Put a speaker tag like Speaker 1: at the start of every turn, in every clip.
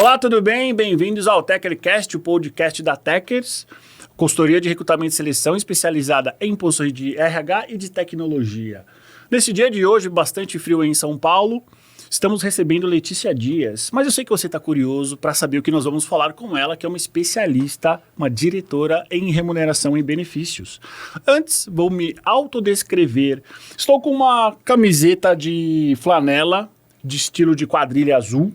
Speaker 1: Olá, tudo bem? Bem-vindos ao Teckercast, o podcast da Teckers, consultoria de recrutamento e seleção especializada em posições de RH e de tecnologia. Nesse dia de hoje, bastante frio em São Paulo, estamos recebendo Letícia Dias, mas eu sei que você está curioso para saber o que nós vamos falar com ela, que é uma especialista, uma diretora em remuneração e benefícios. Antes, vou me autodescrever. Estou com uma camiseta de flanela, de estilo de quadrilha azul.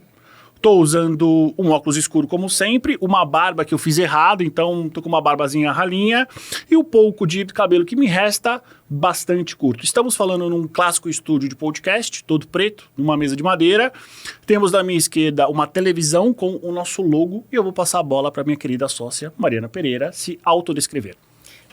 Speaker 1: Estou usando um óculos escuro como sempre, uma barba que eu fiz errado, então estou com uma barbazinha ralinha e o pouco de cabelo que me resta, bastante curto. Estamos falando num clássico estúdio de podcast, todo preto, numa mesa de madeira. Temos da minha esquerda uma televisão com o nosso logo e eu vou passar a bola para minha querida sócia Mariana Pereira se autodescrever.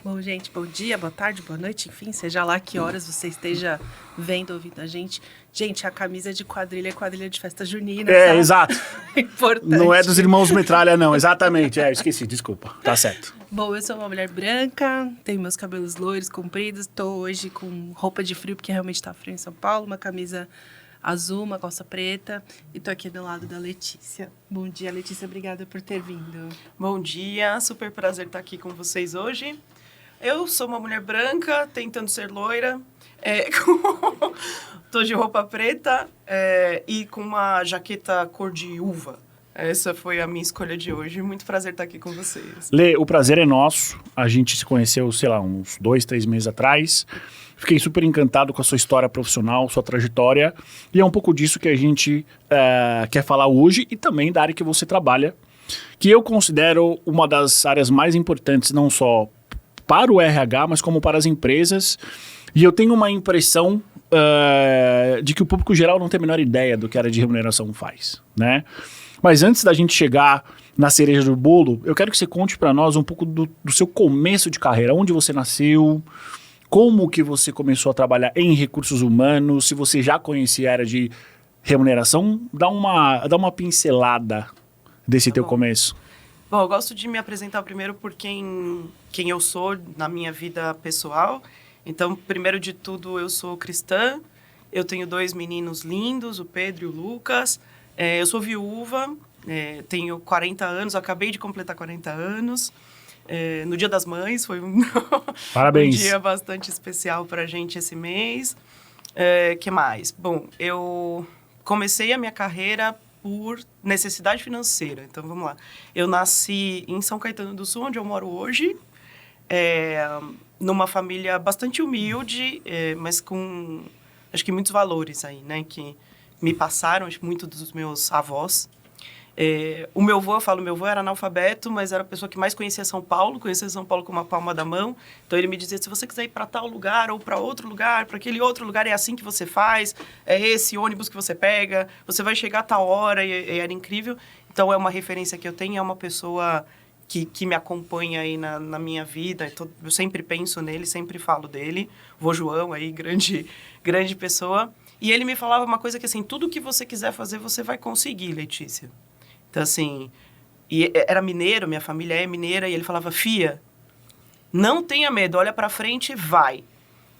Speaker 2: Bom, gente, bom dia, boa tarde, boa noite, enfim, seja lá que horas você esteja vendo, ouvindo a gente. Gente, a camisa de quadrilha é quadrilha de festa junina,
Speaker 1: É,
Speaker 2: tá?
Speaker 1: exato.
Speaker 2: Importante.
Speaker 1: Não é dos irmãos Metralha, não, exatamente. Esqueci, desculpa, tá certo.
Speaker 2: Bom, eu sou uma mulher branca, tenho meus cabelos loiros, compridos, tô hoje com roupa de frio, porque realmente tá frio em São Paulo, uma camisa azul, uma calça preta, e tô aqui do lado da Letícia. Bom dia, Letícia, obrigada por ter vindo.
Speaker 3: Bom dia, super prazer estar aqui com vocês hoje. Eu sou uma mulher branca, tentando ser loira, tô de roupa preta e com uma jaqueta cor de uva. Essa foi a minha escolha de hoje. Muito prazer estar aqui com vocês.
Speaker 1: Lê, o prazer é nosso. A gente se conheceu, sei lá, uns 2, 3 meses atrás. Fiquei super encantado com a sua história profissional, sua trajetória. E é um pouco disso que a gente quer falar hoje e também da área que você trabalha, que eu considero uma das áreas mais importantes, não só para o RH, mas como para as empresas. E eu tenho uma impressão de que o público geral não tem a menor ideia do que a área de remuneração faz, né? Mas antes da gente chegar na cereja do bolo, eu quero que você conte para nós um pouco do seu começo de carreira, onde você nasceu, como que você começou a trabalhar em recursos humanos, se você já conhecia a área de remuneração, dá uma pincelada desse teu começo.
Speaker 3: Bom, eu gosto de me apresentar primeiro por quem eu sou na minha vida pessoal. Então, primeiro de tudo, eu sou cristã, eu tenho 2 meninos lindos, o Pedro e o Lucas. Eu sou viúva, tenho 40 anos, acabei de completar 40 anos. No Dia das Mães, foi
Speaker 1: Parabéns.
Speaker 3: Um dia bastante especial para a gente esse mês. Que mais? Bom, eu comecei a minha carreira por necessidade financeira. Então, vamos lá. Eu nasci em São Caetano do Sul, onde eu moro hoje, numa família bastante humilde, mas com, acho que, muitos valores aí, né? Que me passaram, acho, muito dos meus avós. O meu avô, meu avô era analfabeto, mas era a pessoa que mais conhecia São Paulo com uma palma da mão. Então, ele me dizia, se você quiser ir para tal lugar ou para outro lugar, para aquele outro lugar, é assim que você faz, é esse ônibus que você pega, você vai chegar a tal hora, e era incrível. Então, é uma referência que eu tenho, é uma pessoa que me acompanha aí na minha vida. Eu sempre penso nele, sempre falo dele. Vô João aí, grande pessoa. E ele me falava uma coisa que, assim, tudo que você quiser fazer, você vai conseguir, Letícia. Então, assim, e era mineiro, minha família é mineira, e ele falava, Fia, não tenha medo, olha pra frente e vai.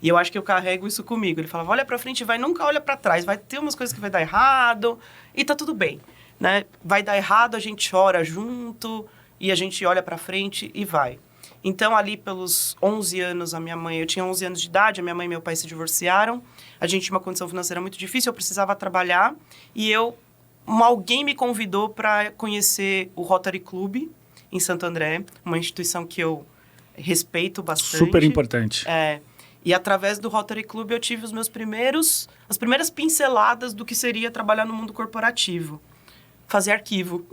Speaker 3: E eu acho que eu carrego isso comigo. Ele falava, olha pra frente e vai, nunca olha pra trás, vai ter umas coisas que vai dar errado, e tá tudo bem, né? Vai dar errado, a gente chora junto, e a gente olha pra frente e vai. Então, ali pelos 11 anos, eu tinha 11 anos de idade, a minha mãe e meu pai se divorciaram, a gente tinha uma condição financeira muito difícil, eu precisava trabalhar, e alguém me convidou para conhecer o Rotary Club em Santo André, uma instituição que eu respeito bastante.
Speaker 1: Super importante.
Speaker 3: E através do Rotary Club eu tive as primeiras pinceladas do que seria trabalhar no mundo corporativo. Fazer arquivo.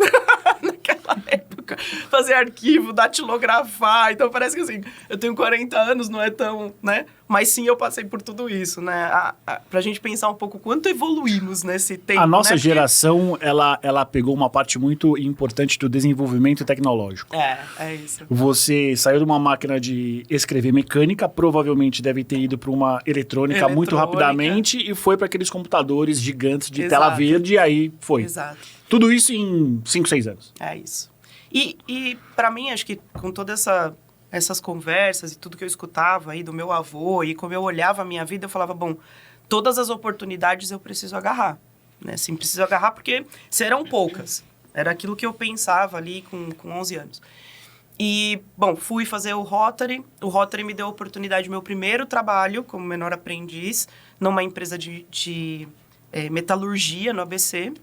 Speaker 3: Naquela época. Fazer arquivo, datilografar. Então, parece que assim, eu tenho 40 anos, não é tão, né? Mas sim, eu passei por tudo isso, né? Pra gente pensar um pouco quanto evoluímos nesse tempo,
Speaker 1: a nossa
Speaker 3: né?
Speaker 1: geração, ela pegou uma parte muito importante do desenvolvimento tecnológico.
Speaker 3: É isso.
Speaker 1: Você saiu de uma máquina de escrever mecânica, provavelmente deve ter ido para uma eletrônica muito rapidamente e foi para aqueles computadores gigantes de tela verde e aí foi.
Speaker 3: Exato.
Speaker 1: Tudo isso em 5, 6 anos.
Speaker 3: É isso. E para mim, acho que com todas essas conversas e tudo que eu escutava aí do meu avô e como eu olhava a minha vida, eu falava, bom, todas as oportunidades eu preciso agarrar, né? Assim, preciso agarrar porque serão poucas. Era aquilo que eu pensava ali com 11 anos. E, bom, fui fazer o Rotary. O Rotary me deu a oportunidade, meu primeiro trabalho como menor aprendiz, numa empresa de metalurgia no ABC.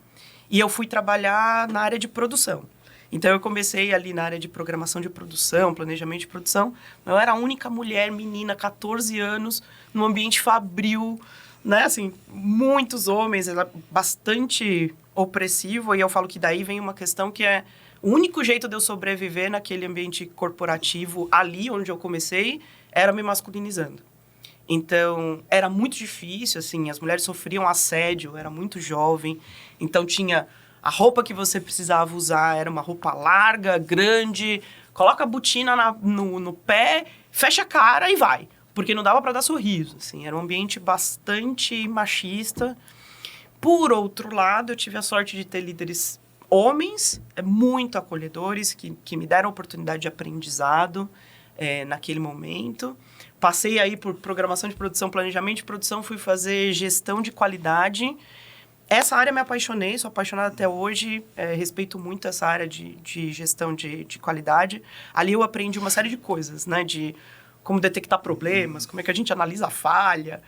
Speaker 3: E eu fui trabalhar na área de produção. Então, eu comecei ali na área de programação de produção, planejamento de produção. Eu era a única mulher, menina, 14 anos, num ambiente fabril, né? Assim, muitos homens, era bastante opressivo. E eu falo que daí vem uma questão que é... O único jeito de eu sobreviver naquele ambiente corporativo, ali onde eu comecei, era me masculinizando. Então, era muito difícil, assim, as mulheres sofriam assédio, eu era muito jovem. Então, tinha a roupa que você precisava usar, era uma roupa larga, grande, coloca a botina no pé, fecha a cara e vai. Porque não dava para dar sorriso, assim, era um ambiente bastante machista. Por outro lado, eu tive a sorte de ter líderes homens muito acolhedores, que me deram oportunidade de aprendizado naquele momento. Passei aí por programação de produção, planejamento de produção, fui fazer gestão de qualidade. Essa área me apaixonei, sou apaixonada até hoje, respeito muito essa área de gestão de qualidade. Ali eu aprendi uma série de coisas, né, de como detectar problemas, como é que a gente analisa a falha,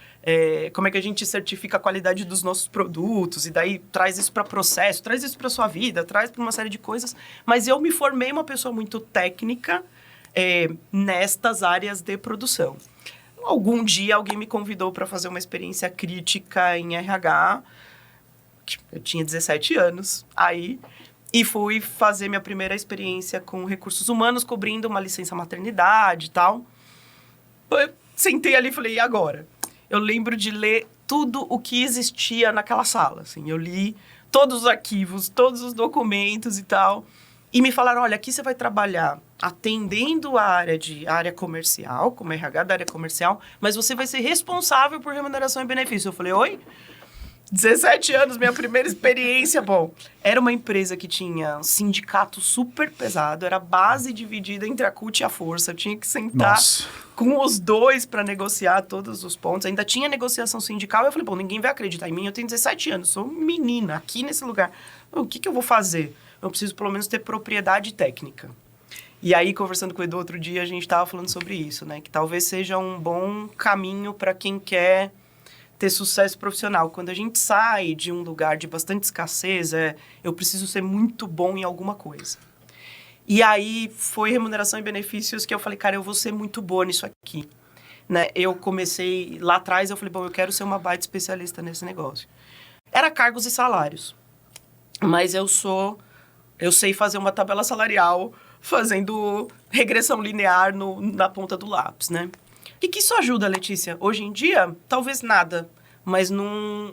Speaker 3: como é que a gente certifica a qualidade dos nossos produtos, e daí traz isso para processo, traz isso para sua vida, traz para uma série de coisas. Mas eu me formei uma pessoa muito técnica nestas áreas de produção. Algum dia alguém me convidou para fazer uma experiência crítica em RH, eu tinha 17 anos, aí... E fui fazer minha primeira experiência com recursos humanos, cobrindo uma licença maternidade e tal. Eu sentei ali e falei, e agora? Eu lembro de ler tudo o que existia naquela sala, assim. Eu li todos os arquivos, todos os documentos e tal. E me falaram, olha, aqui você vai trabalhar atendendo a área comercial, como RH da área comercial, mas você vai ser responsável por remuneração e benefício. Eu falei, oi? 17 anos, minha primeira experiência. Bom, era uma empresa que tinha um sindicato super pesado, era base dividida entre a CUT e a Força. Eu tinha que sentar com os dois para negociar todos os pontos. Ainda tinha negociação sindical. Eu falei, bom, ninguém vai acreditar em mim. Eu tenho 17 anos, sou menina aqui nesse lugar. O que eu vou fazer? Eu preciso pelo menos ter propriedade técnica. E aí, conversando com o Edu outro dia, a gente estava falando sobre isso, né? Que talvez seja um bom caminho para quem quer ter sucesso profissional. Quando a gente sai de um lugar de bastante escassez, eu preciso ser muito bom em alguma coisa. E aí, foi remuneração e benefícios que eu falei, cara, eu vou ser muito boa nisso aqui. Né? Eu comecei, lá atrás, eu falei, bom, eu quero ser uma baita especialista nesse negócio. Era cargos e salários. Mas eu sei fazer uma tabela salarial fazendo regressão linear na ponta do lápis, né? O que isso ajuda, Letícia? Hoje em dia, talvez nada, mas num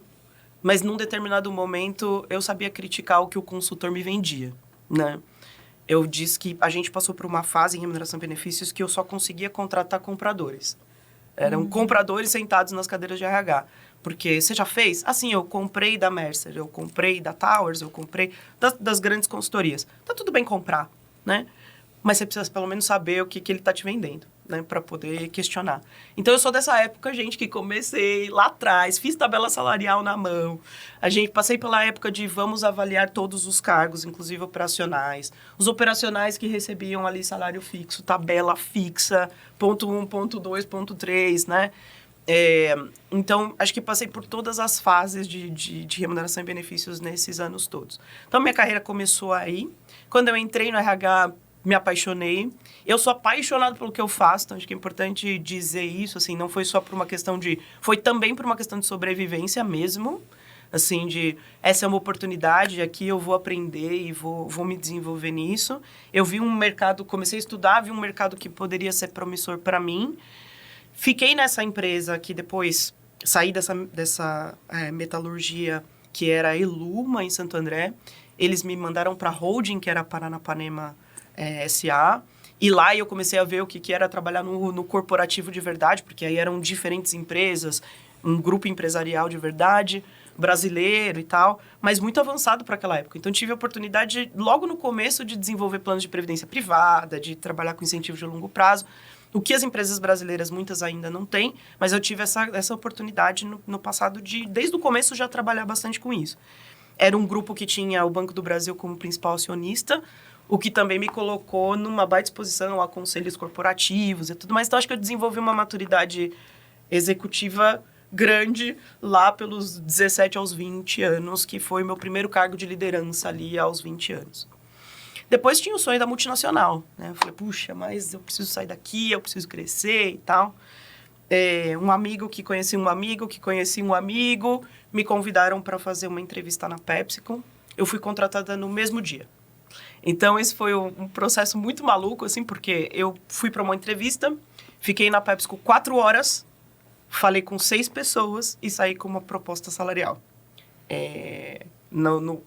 Speaker 3: determinado momento eu sabia criticar o que o consultor me vendia, né? Eu disse que a gente passou por uma fase em remuneração e benefícios que eu só conseguia contratar compradores. Eram compradores sentados nas cadeiras de RH. Porque você já fez? Assim, eu comprei da Mercer, eu comprei da Towers, eu comprei das grandes consultorias. Tá tudo bem comprar, né? Mas você precisa pelo menos saber o que ele tá te vendendo, né? Para poder questionar. Então, eu sou dessa época, gente, que comecei lá atrás, fiz tabela salarial na mão. Passei pela época de vamos avaliar todos os cargos, inclusive operacionais. Os operacionais que recebiam ali salário fixo, tabela fixa, ponto 1, ponto 2, ponto 3, né? Então, acho que passei por todas as fases de remuneração e benefícios nesses anos todos. Então, minha carreira começou aí. Quando eu entrei no RH, me apaixonei. Eu sou apaixonado pelo que eu faço, então acho que é importante dizer isso, assim, não foi só por uma questão foi também por uma questão de sobrevivência mesmo, assim, essa é uma oportunidade, aqui eu vou aprender e vou me desenvolver nisso. Eu vi um mercado, comecei a estudar, vi um mercado que poderia ser promissor para mim. Fiquei nessa empresa que depois saí dessa metalurgia, que era a Eluma, em Santo André. Eles me mandaram para a holding, que era a Paranapanema SA. E lá eu comecei a ver o que era trabalhar no corporativo de verdade, porque aí eram diferentes empresas, um grupo empresarial de verdade, brasileiro e tal, mas muito avançado para aquela época. Então, tive a oportunidade, logo no começo, de desenvolver planos de previdência privada, de trabalhar com incentivos de longo prazo, o que as empresas brasileiras, muitas ainda não têm, mas eu tive essa oportunidade no passado desde o começo, já trabalhar bastante com isso. Era um grupo que tinha o Banco do Brasil como principal acionista, o que também me colocou numa baita exposição a conselhos corporativos e tudo mais. Então, acho que eu desenvolvi uma maturidade executiva grande lá pelos 17 aos 20 anos, que foi meu primeiro cargo de liderança ali aos 20 anos. Depois tinha o sonho da multinacional, né? Eu falei, puxa, mas eu preciso sair daqui, eu preciso crescer e tal. Um amigo que conhecia um amigo, que conhecia um amigo, me convidaram para fazer uma entrevista na PepsiCo. Eu fui contratada no mesmo dia. Então, esse foi um processo muito maluco, assim, porque eu fui para uma entrevista, fiquei na PepsiCo 4 horas, falei com 6 pessoas e saí com uma proposta salarial.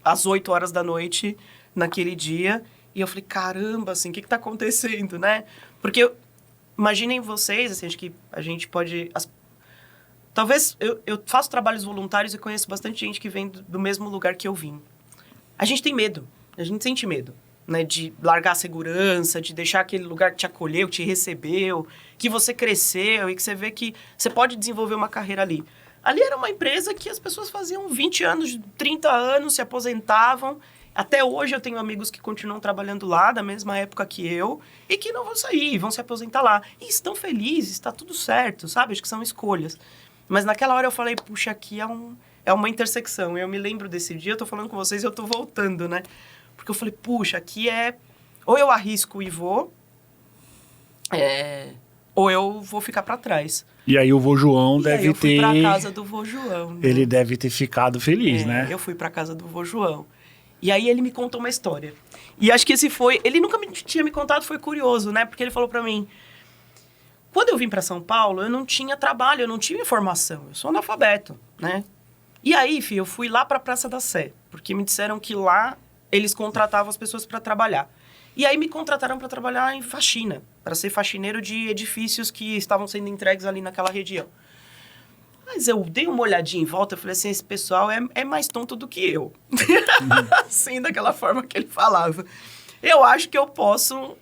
Speaker 3: Às 8 horas da noite, naquele dia, e eu falei, caramba, assim, o que está acontecendo, né? Porque, imaginem vocês, assim, acho que a gente pode... Talvez, eu faço trabalhos voluntários e conheço bastante gente que vem do mesmo lugar que eu vim. A gente tem medo, a gente sente medo, né? De largar a segurança, de deixar aquele lugar que te acolheu, que te recebeu, que você cresceu e que você vê que você pode desenvolver uma carreira ali. Ali era uma empresa que as pessoas faziam 20 anos, 30 anos, se aposentavam. Até hoje eu tenho amigos que continuam trabalhando lá, da mesma época que eu, e que não vão sair, vão se aposentar lá. E estão felizes, está tudo certo, sabe? Acho que são escolhas. Mas naquela hora eu falei, puxa, aqui é uma intersecção. Eu me lembro desse dia, eu tô falando com vocês e eu tô voltando, né? Porque eu falei, puxa, aqui ou eu arrisco e vou, ou eu vou ficar para trás.
Speaker 1: E aí o vô João deve ter...
Speaker 3: eu fui pra casa do vô João, né?
Speaker 1: Ele deve ter ficado feliz, né?
Speaker 3: Eu fui pra casa do vô João. E aí ele me contou uma história. E acho que esse foi... Ele nunca tinha me contado, foi curioso, né? Porque ele falou pra mim... Quando eu vim para São Paulo, eu não tinha trabalho, eu não tinha formação. Eu sou analfabeto, né? E aí, filho, eu fui lá para a Praça da Sé, porque me disseram que lá eles contratavam as pessoas para trabalhar. E aí me contrataram para trabalhar em faxina, para ser faxineiro de edifícios que estavam sendo entregues ali naquela região. Mas eu dei uma olhadinha em volta e falei assim, esse pessoal é mais tonto do que eu. Assim, daquela forma que ele falava. Eu acho que eu posso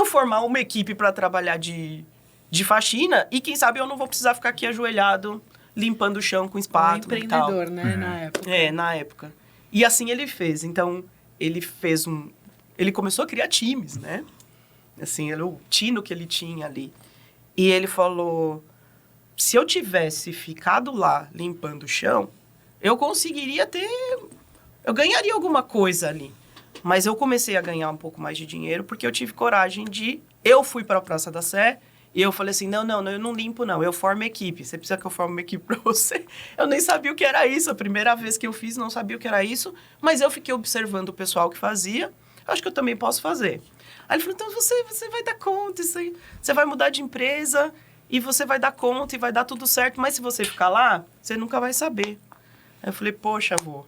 Speaker 3: formar uma equipe para trabalhar de faxina, e quem sabe eu não vou precisar ficar aqui ajoelhado, limpando o chão com espátula e tal.
Speaker 2: Empreendedor, né, na época.
Speaker 3: Na época. E assim ele fez. Então, ele começou a criar times, né? Assim, o tino que ele tinha ali. E ele falou, se eu tivesse ficado lá limpando o chão, eu conseguiria eu ganharia alguma coisa ali. Mas eu comecei a ganhar um pouco mais de dinheiro porque eu tive coragem eu fui para a Praça da Sé. E eu falei assim, não, eu não limpo, não. Eu formo equipe. Você precisa que eu forme uma equipe para você? Eu nem sabia o que era isso. A primeira vez que eu fiz, não sabia o que era isso. Mas eu fiquei observando o pessoal que fazia. Acho que eu também posso fazer. Aí ele falou, então você vai dar conta. Isso aí. Você vai mudar de empresa e você vai dar conta e vai dar tudo certo. Mas se você ficar lá, você nunca vai saber. Aí eu falei, poxa, vô.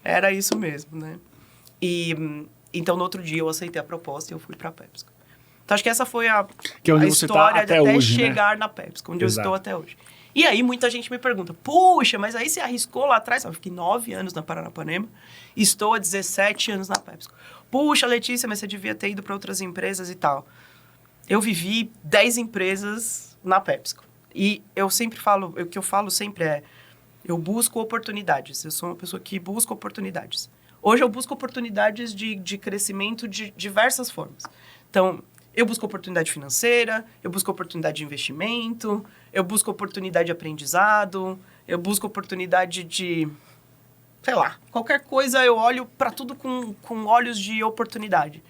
Speaker 3: Era isso mesmo, né? Então, no outro dia, eu aceitei a proposta e eu fui para a PepsiCo. Então, acho que essa foi a história de até chegar, né? Na PepsiCo, onde Exato. Eu estou até hoje. E aí, muita gente me pergunta, puxa, mas aí você arriscou lá atrás? Eu fiquei 9 anos na Paranapanema, estou há 17 anos na PepsiCo. Puxa, Letícia, mas você devia ter ido para outras empresas e tal. Eu vivi 10 empresas na PepsiCo. E eu sempre falo, o que eu falo sempre eu busco oportunidades. Eu sou uma pessoa que busca oportunidades. Hoje eu busco oportunidades de crescimento de diversas formas. Então, eu busco oportunidade financeira, eu busco oportunidade de investimento, eu busco oportunidade de aprendizado, eu busco oportunidade de, sei lá, qualquer coisa eu olho para tudo com olhos de oportunidade.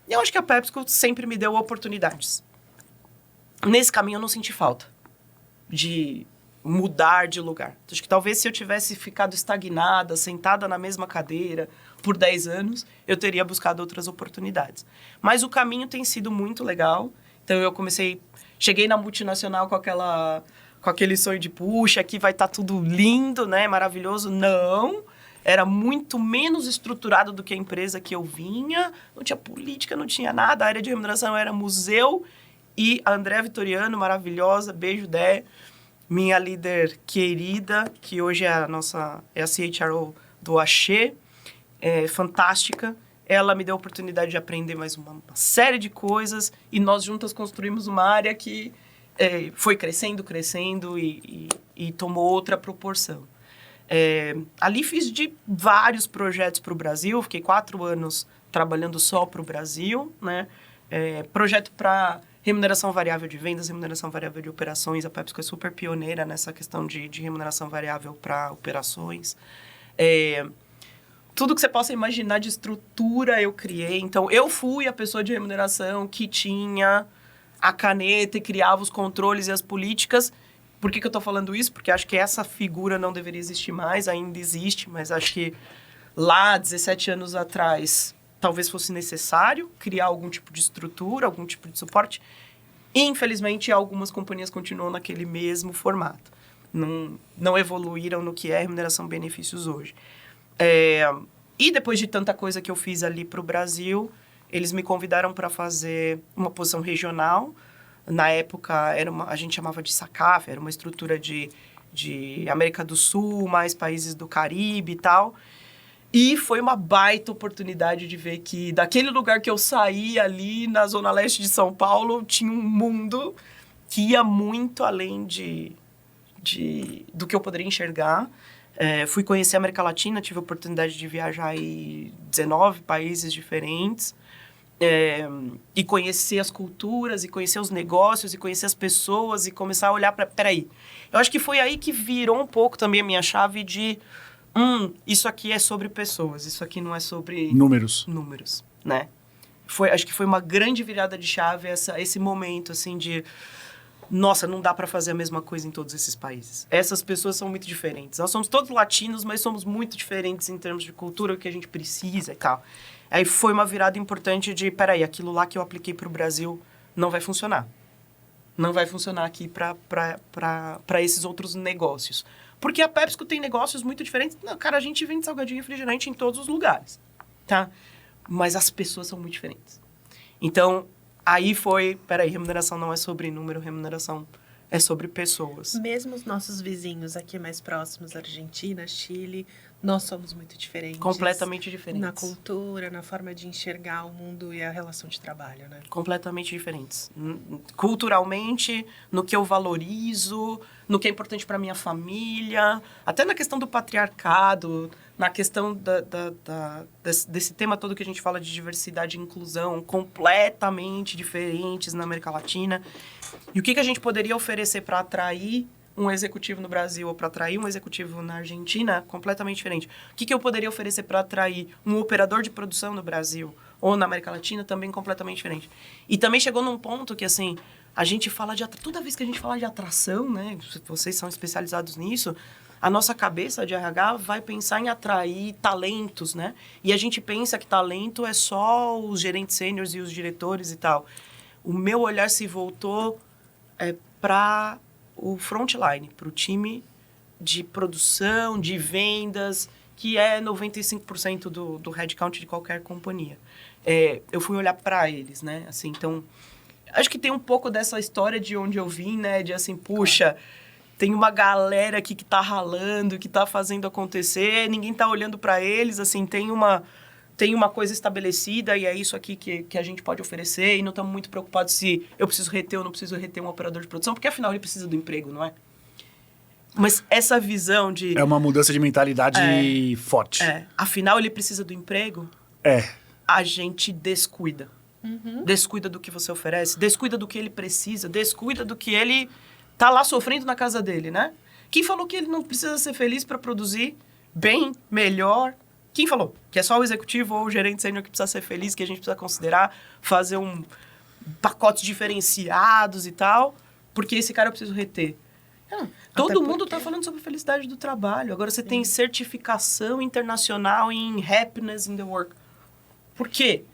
Speaker 3: E eu acho que a PepsiCo sempre me deu oportunidades. Nesse caminho eu não senti falta de mudar de lugar. Acho que talvez se eu tivesse ficado estagnada, sentada na mesma cadeira por 10 anos, eu teria buscado outras oportunidades. Mas o caminho tem sido muito legal. Então eu cheguei na multinacional com aquele sonho de, puxa, aqui vai estar tudo lindo, né, maravilhoso. Não, era muito menos estruturado do que a empresa que eu vinha. Não tinha política, não tinha nada. A área de remuneração era museu. E a Andréa Vitoriano, maravilhosa, beijo, Dé, minha líder querida, que hoje é a CHRO do Axê, fantástica. Ela me deu a oportunidade de aprender mais uma série de coisas e nós juntas construímos uma área que foi crescendo e tomou outra proporção. Ali fiz de vários projetos para o Brasil, fiquei 4 anos trabalhando só para o Brasil, né? Projeto para remuneração variável de vendas, remuneração variável de operações. A PepsiCo é super pioneira nessa questão de remuneração variável para operações. Tudo que você possa imaginar de estrutura eu criei. Então, eu fui a pessoa de remuneração que tinha a caneta e criava os controles e as políticas. Por que eu estou falando isso? Porque acho que essa figura não deveria existir mais, ainda existe, mas acho que lá, 17 anos atrás, talvez fosse necessário criar algum tipo de estrutura, algum tipo de suporte. E, infelizmente, algumas companhias continuam naquele mesmo formato. Não evoluíram no que é remuneração-benefícios hoje. E depois de tanta coisa que eu fiz ali para o Brasil, eles me convidaram para fazer uma posição regional. Na época, a gente chamava de SACAF, era uma estrutura de América do Sul, mais países do Caribe e tal. E foi uma baita oportunidade de ver que daquele lugar que eu saí ali na zona leste de São Paulo, tinha um mundo que ia muito além do que eu poderia enxergar. Fui conhecer a América Latina, tive a oportunidade de viajar em 19 países diferentes. E conhecer as culturas, e conhecer os negócios, e conhecer as pessoas, e começar a olhar para... Peraí, eu acho que foi aí que virou um pouco também a minha chave de... isso aqui é sobre pessoas, isso aqui não é sobre...
Speaker 1: Números,
Speaker 3: né? Acho que foi uma grande virada de chave esse momento, assim, de... Nossa, não dá para fazer a mesma coisa em todos esses países. Essas pessoas são muito diferentes. Nós somos todos latinos, mas somos muito diferentes em termos de cultura, o que a gente precisa e tal. Aí foi uma virada importante de, peraí, aquilo lá que eu apliquei para o Brasil não vai funcionar. Não vai funcionar aqui para esses outros negócios. Porque a PepsiCo tem negócios muito diferentes. Não, cara, a gente vende salgadinho e refrigerante em todos os lugares, tá? Mas as pessoas são muito diferentes. Então, aí foi, peraí, remuneração não é sobre número, remuneração é sobre pessoas.
Speaker 2: Mesmo os nossos vizinhos aqui mais próximos, Argentina, Chile, nós somos muito diferentes.
Speaker 3: Completamente diferentes.
Speaker 2: Na cultura, na forma de enxergar o mundo e a relação de trabalho, né?
Speaker 3: Completamente diferentes. Culturalmente, no que eu valorizo, no que é importante para minha família, até na questão do patriarcado, na questão desse tema todo que a gente fala de diversidade e inclusão, completamente diferentes na América Latina. E o que a gente poderia oferecer para atrair um executivo no Brasil ou para atrair um executivo na Argentina, completamente diferente. O que eu poderia oferecer para atrair um operador de produção no Brasil ou na América Latina, também completamente diferente. E também chegou num ponto que, assim, a gente fala toda vez que a gente fala de atração, né, vocês são especializados nisso, a nossa cabeça de RH vai pensar em atrair talentos, né? E a gente pensa que talento é só os gerentes sêniores e os diretores e tal. O meu olhar se voltou para o frontline, para o time de produção, de vendas, que é 95% do headcount de qualquer companhia. Eu fui olhar para eles, né? Assim, então, acho que tem um pouco dessa história de onde eu vim, né? De assim, puxa, tem uma galera aqui que tá ralando, que tá fazendo acontecer, ninguém tá olhando para eles, assim, tem uma coisa estabelecida e é isso aqui que a gente pode oferecer e não estamos muito preocupados se eu preciso reter ou não preciso reter um operador de produção, porque afinal ele precisa do emprego, não é? Mas essa visão de...
Speaker 1: É uma mudança de mentalidade forte.
Speaker 3: Afinal ele precisa do emprego, a gente descuida. Descuida do que você oferece, descuida do que ele precisa, descuida do que ele tá lá sofrendo na casa dele, né? Quem falou que ele não precisa ser feliz para produzir bem, melhor? Quem falou? Que é só o executivo ou o gerente sênior que precisa ser feliz, que a gente precisa considerar, fazer pacotes diferenciados e tal, porque esse cara eu preciso reter. Todo mundo está falando sobre felicidade do trabalho. Agora você tem certificação internacional em happiness in the work. Por quê?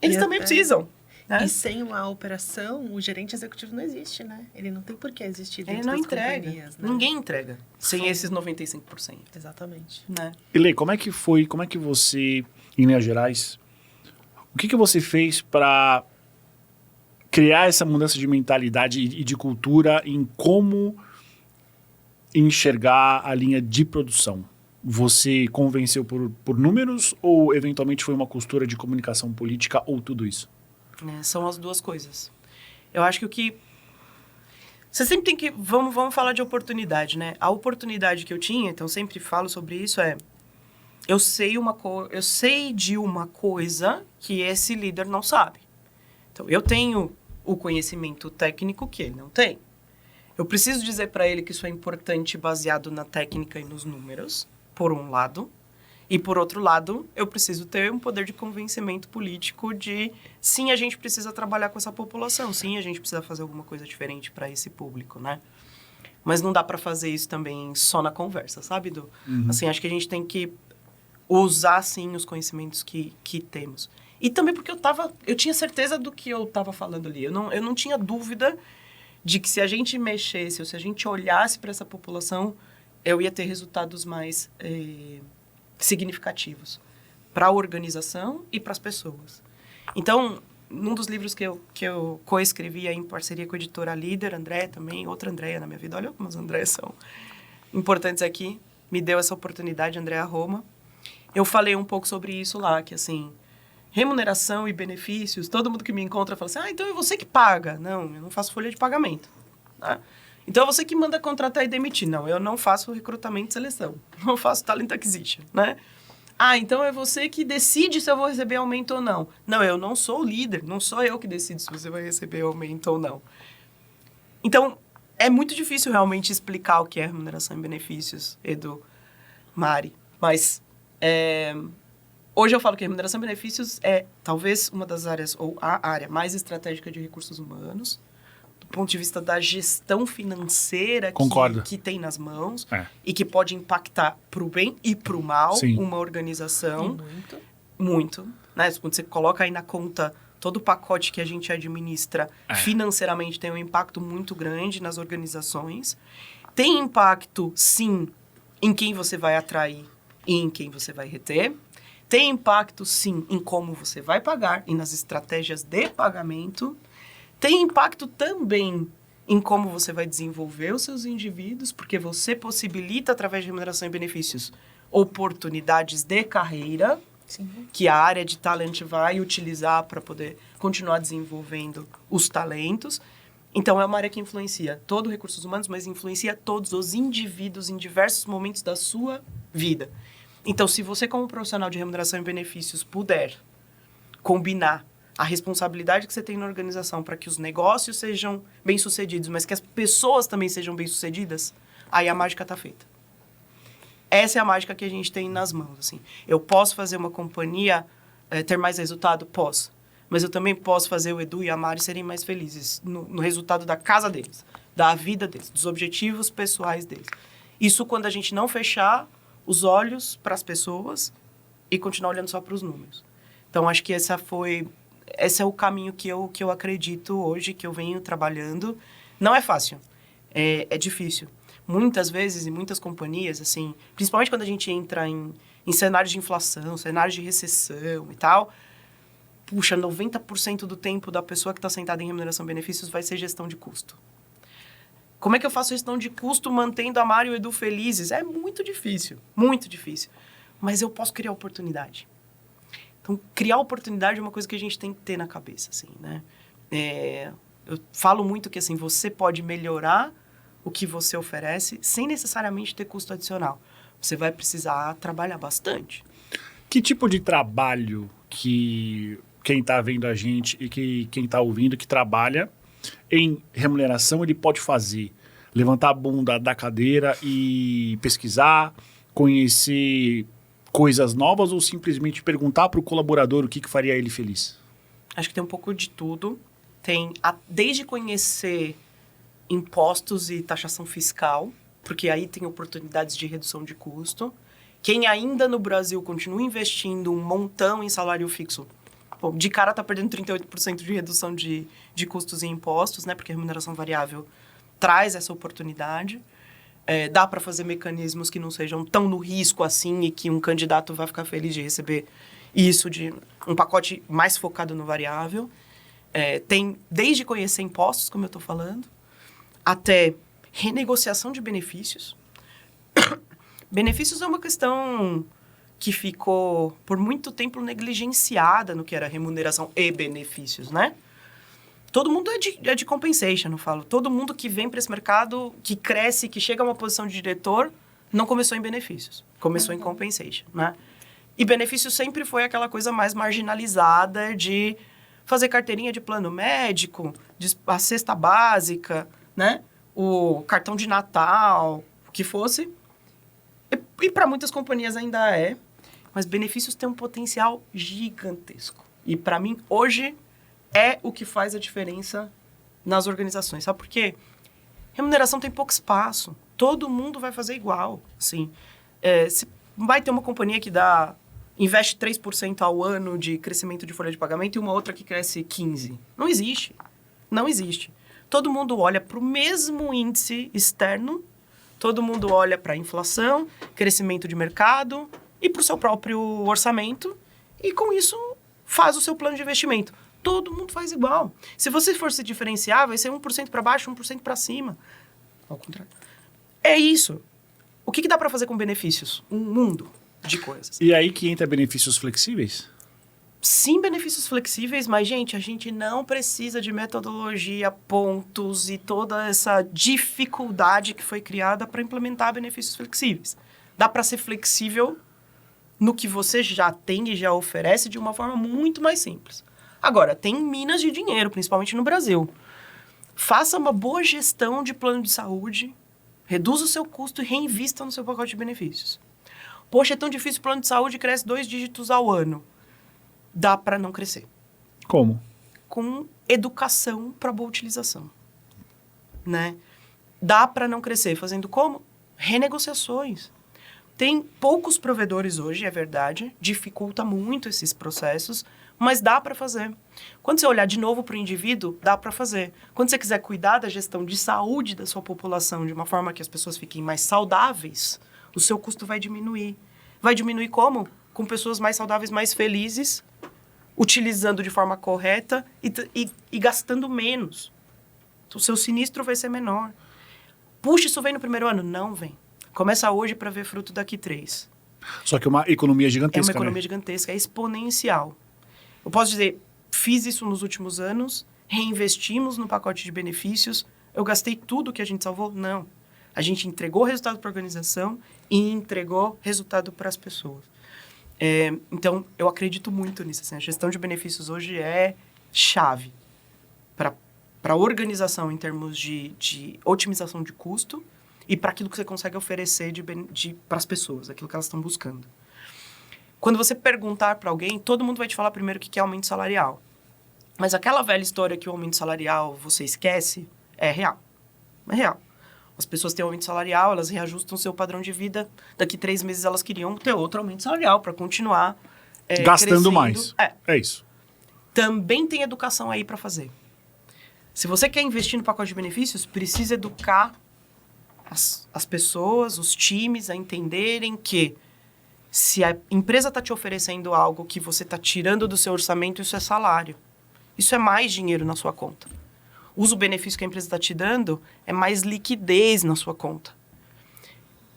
Speaker 3: Eles também precisam. Né?
Speaker 2: E sem uma operação, o gerente executivo não existe, né? Ele não tem por que existir dentro
Speaker 3: Ele não
Speaker 2: das
Speaker 3: entrega.
Speaker 2: companhias, né?
Speaker 3: Ninguém entrega sem esses 95%.
Speaker 2: Exatamente.
Speaker 3: Né?
Speaker 1: Elê, como é que você, em Minas Gerais, o que você fez para criar essa mudança de mentalidade e de cultura em como enxergar a linha de produção? Você convenceu por números ou eventualmente foi uma costura de comunicação política ou tudo isso?
Speaker 3: São as duas coisas. Eu acho que Você sempre tem que... Vamos falar de oportunidade, né? A oportunidade que eu tinha, então sempre falo sobre isso, eu sei de uma coisa que esse líder não sabe. Então, eu tenho o conhecimento técnico que ele não tem. Eu preciso dizer para ele que isso é importante baseado na técnica e nos números, por um lado. E, por outro lado, eu preciso ter um poder de convencimento político de, sim, a gente precisa trabalhar com essa população, sim, a gente precisa fazer alguma coisa diferente para esse público, né? Mas não dá para fazer isso também só na conversa, sabe, Du? Assim, acho que a gente tem que usar, sim, os conhecimentos que temos. E também porque eu tinha certeza do que eu estava falando ali. Eu não tinha dúvida de que se a gente mexesse ou se a gente olhasse para essa população, eu ia ter resultados mais significativos para a organização e para as pessoas. Então, num dos livros que eu coescrevi em parceria com a editora Líder, André também, outra Andréia na minha vida, olha como as Andréias são importantes aqui, me deu essa oportunidade, Andréa Roma. Eu falei um pouco sobre isso lá, que assim, remuneração e benefícios, todo mundo que me encontra fala assim, então é você que paga. Não, eu não faço folha de pagamento. Tá? Então é você que manda contratar e demitir. Não, eu não faço recrutamento e seleção. Não faço talent acquisition, né? Então é você que decide se eu vou receber aumento ou não. Não, eu não sou o líder, não sou eu que decido se você vai receber aumento ou não. Então, é muito difícil realmente explicar o que é remuneração e benefícios, Edu, Mari. Mas hoje eu falo que remuneração e benefícios é talvez uma das áreas, ou a área mais estratégica de recursos humanos, do ponto de vista da gestão financeira que tem nas mãos e que pode impactar para o bem e para o mal uma organização. E muito. Né? Quando você coloca aí na conta todo o pacote que a gente administra financeiramente tem um impacto muito grande nas organizações. Tem impacto, sim, em quem você vai atrair e em quem você vai reter. Tem impacto, sim, em como você vai pagar e nas estratégias de pagamento. Tem impacto também em como você vai desenvolver os seus indivíduos, porque você possibilita, através de remuneração e benefícios, oportunidades de carreira, que a área de talent vai utilizar para poder continuar desenvolvendo os talentos. Então, é uma área que influencia todo o recursos humanos, mas influencia todos os indivíduos em diversos momentos da sua vida. Então, se você, como profissional de remuneração e benefícios, puder combinar a responsabilidade que você tem na organização para que os negócios sejam bem-sucedidos, mas que as pessoas também sejam bem-sucedidas, aí a mágica está feita. Essa é a mágica que a gente tem nas mãos. Assim. Eu posso fazer uma companhia ter mais resultado? Posso. Mas eu também posso fazer o Edu e a Mari serem mais felizes no resultado da casa deles, da vida deles, dos objetivos pessoais deles. Isso quando a gente não fechar os olhos para as pessoas e continuar olhando só para os números. Então, acho que esse é o caminho que eu acredito hoje, que eu venho trabalhando. Não é fácil, é difícil. Muitas vezes, em muitas companhias, assim, principalmente quando a gente entra em cenários de inflação, cenários de recessão e tal, 90% do tempo da pessoa que está sentada em remuneração e benefícios vai ser gestão de custo. Como é que eu faço gestão de custo mantendo a Mari e o Edu felizes? É muito difícil, mas eu posso criar oportunidade. Então, criar oportunidade é uma coisa que a gente tem que ter na cabeça, assim, né? Eu falo muito que, assim, você pode melhorar o que você oferece sem necessariamente ter custo adicional. Você vai precisar trabalhar bastante.
Speaker 1: Que tipo de trabalho que quem está vendo a gente e que quem está ouvindo que trabalha em remuneração ele pode fazer? Levantar a bunda da cadeira e pesquisar, conhecer coisas novas ou simplesmente perguntar para o colaborador o que faria ele feliz?
Speaker 3: Acho que tem um pouco de tudo. Tem desde conhecer impostos e taxação fiscal, porque aí tem oportunidades de redução de custo. Quem ainda no Brasil continua investindo um montão em salário fixo, de cara está perdendo 38% de redução de custos e impostos, né? Porque a remuneração variável traz essa oportunidade. Dá para fazer mecanismos que não sejam tão no risco assim e que um candidato vai ficar feliz de receber isso, de um pacote mais focado no variável. Tem desde conhecer impostos, como eu estou falando, até renegociação de benefícios. Benefícios é uma questão que ficou por muito tempo negligenciada no que era remuneração e benefícios, né? todo mundo é de compensation, eu falo. Todo mundo que vem para esse mercado, que cresce, que chega a uma posição de diretor, não começou em benefícios. Começou em compensation, né? E benefício sempre foi aquela coisa mais marginalizada de fazer carteirinha de plano médico, a cesta básica, né? O cartão de Natal, o que fosse. E para muitas companhias ainda é, mas benefícios têm um potencial gigantesco. E para mim, hoje, é o que faz a diferença nas organizações. Sabe por quê? Remuneração tem pouco espaço. Todo mundo vai fazer igual. Assim, se vai ter uma companhia que investe 3% ao ano de crescimento de folha de pagamento e uma outra que cresce 15%. Não existe. Não existe. Todo mundo olha para o mesmo índice externo, todo mundo olha para a inflação, crescimento de mercado e para o seu próprio orçamento e, com isso, faz o seu plano de investimento. Todo mundo faz igual. Se você for se diferenciar, vai ser 1% para baixo, 1% para cima. Ao contrário. É isso. O que dá para fazer com benefícios? Um mundo de coisas.
Speaker 1: E aí que entra benefícios flexíveis?
Speaker 3: Sim, benefícios flexíveis, mas, gente, a gente não precisa de metodologia, pontos e toda essa dificuldade que foi criada para implementar benefícios flexíveis. Dá para ser flexível no que você já tem e já oferece de uma forma muito mais simples. Agora, tem minas de dinheiro, principalmente no Brasil. Faça uma boa gestão de plano de saúde, reduza o seu custo e reinvista no seu pacote de benefícios. Poxa, é tão difícil, o plano de saúde cresce 2 dígitos ao ano. Dá para não crescer.
Speaker 1: Como?
Speaker 3: Com educação para boa utilização. Né? Dá para não crescer. Fazendo como? Renegociações. Tem poucos provedores hoje, é verdade. Dificulta muito esses processos, mas dá para fazer. Quando você olhar de novo para o indivíduo, dá para fazer. Quando você quiser cuidar da gestão de saúde da sua população de uma forma que as pessoas fiquem mais saudáveis, o seu custo vai diminuir. Vai diminuir como? Com pessoas mais saudáveis, mais felizes, utilizando de forma correta e gastando menos. O seu sinistro vai ser menor. Puxa, isso vem no primeiro ano? Não vem. Começa hoje para ver fruto daqui 3.
Speaker 1: Só que é uma economia
Speaker 3: É
Speaker 1: gigantesca,
Speaker 3: uma economia
Speaker 1: né?
Speaker 3: gigantesca, é exponencial. Eu posso dizer, fiz isso nos últimos anos, reinvestimos no pacote de benefícios, eu gastei tudo que a gente salvou? Não. A gente entregou resultado para a organização e entregou resultado para as pessoas. Então, eu acredito muito nisso. Assim, a gestão de benefícios hoje é chave para a organização em termos de otimização de custo e para aquilo que você consegue oferecer para as pessoas, aquilo que elas estão buscando. Quando você perguntar para alguém, todo mundo vai te falar primeiro o que é aumento salarial. Mas aquela velha história que o aumento salarial você esquece, é real. É real. As pessoas têm aumento salarial, elas reajustam o seu padrão de vida. Daqui 3 meses elas queriam ter outro aumento salarial para continuar
Speaker 1: gastando
Speaker 3: crescendo.
Speaker 1: mais. É isso.
Speaker 3: Também tem educação aí para fazer. Se você quer investir no pacote de benefícios, precisa educar as pessoas, os times a entenderem que se a empresa está te oferecendo algo que você está tirando do seu orçamento, isso é salário. Isso é mais dinheiro na sua conta. O benefício que a empresa está te dando é mais liquidez na sua conta.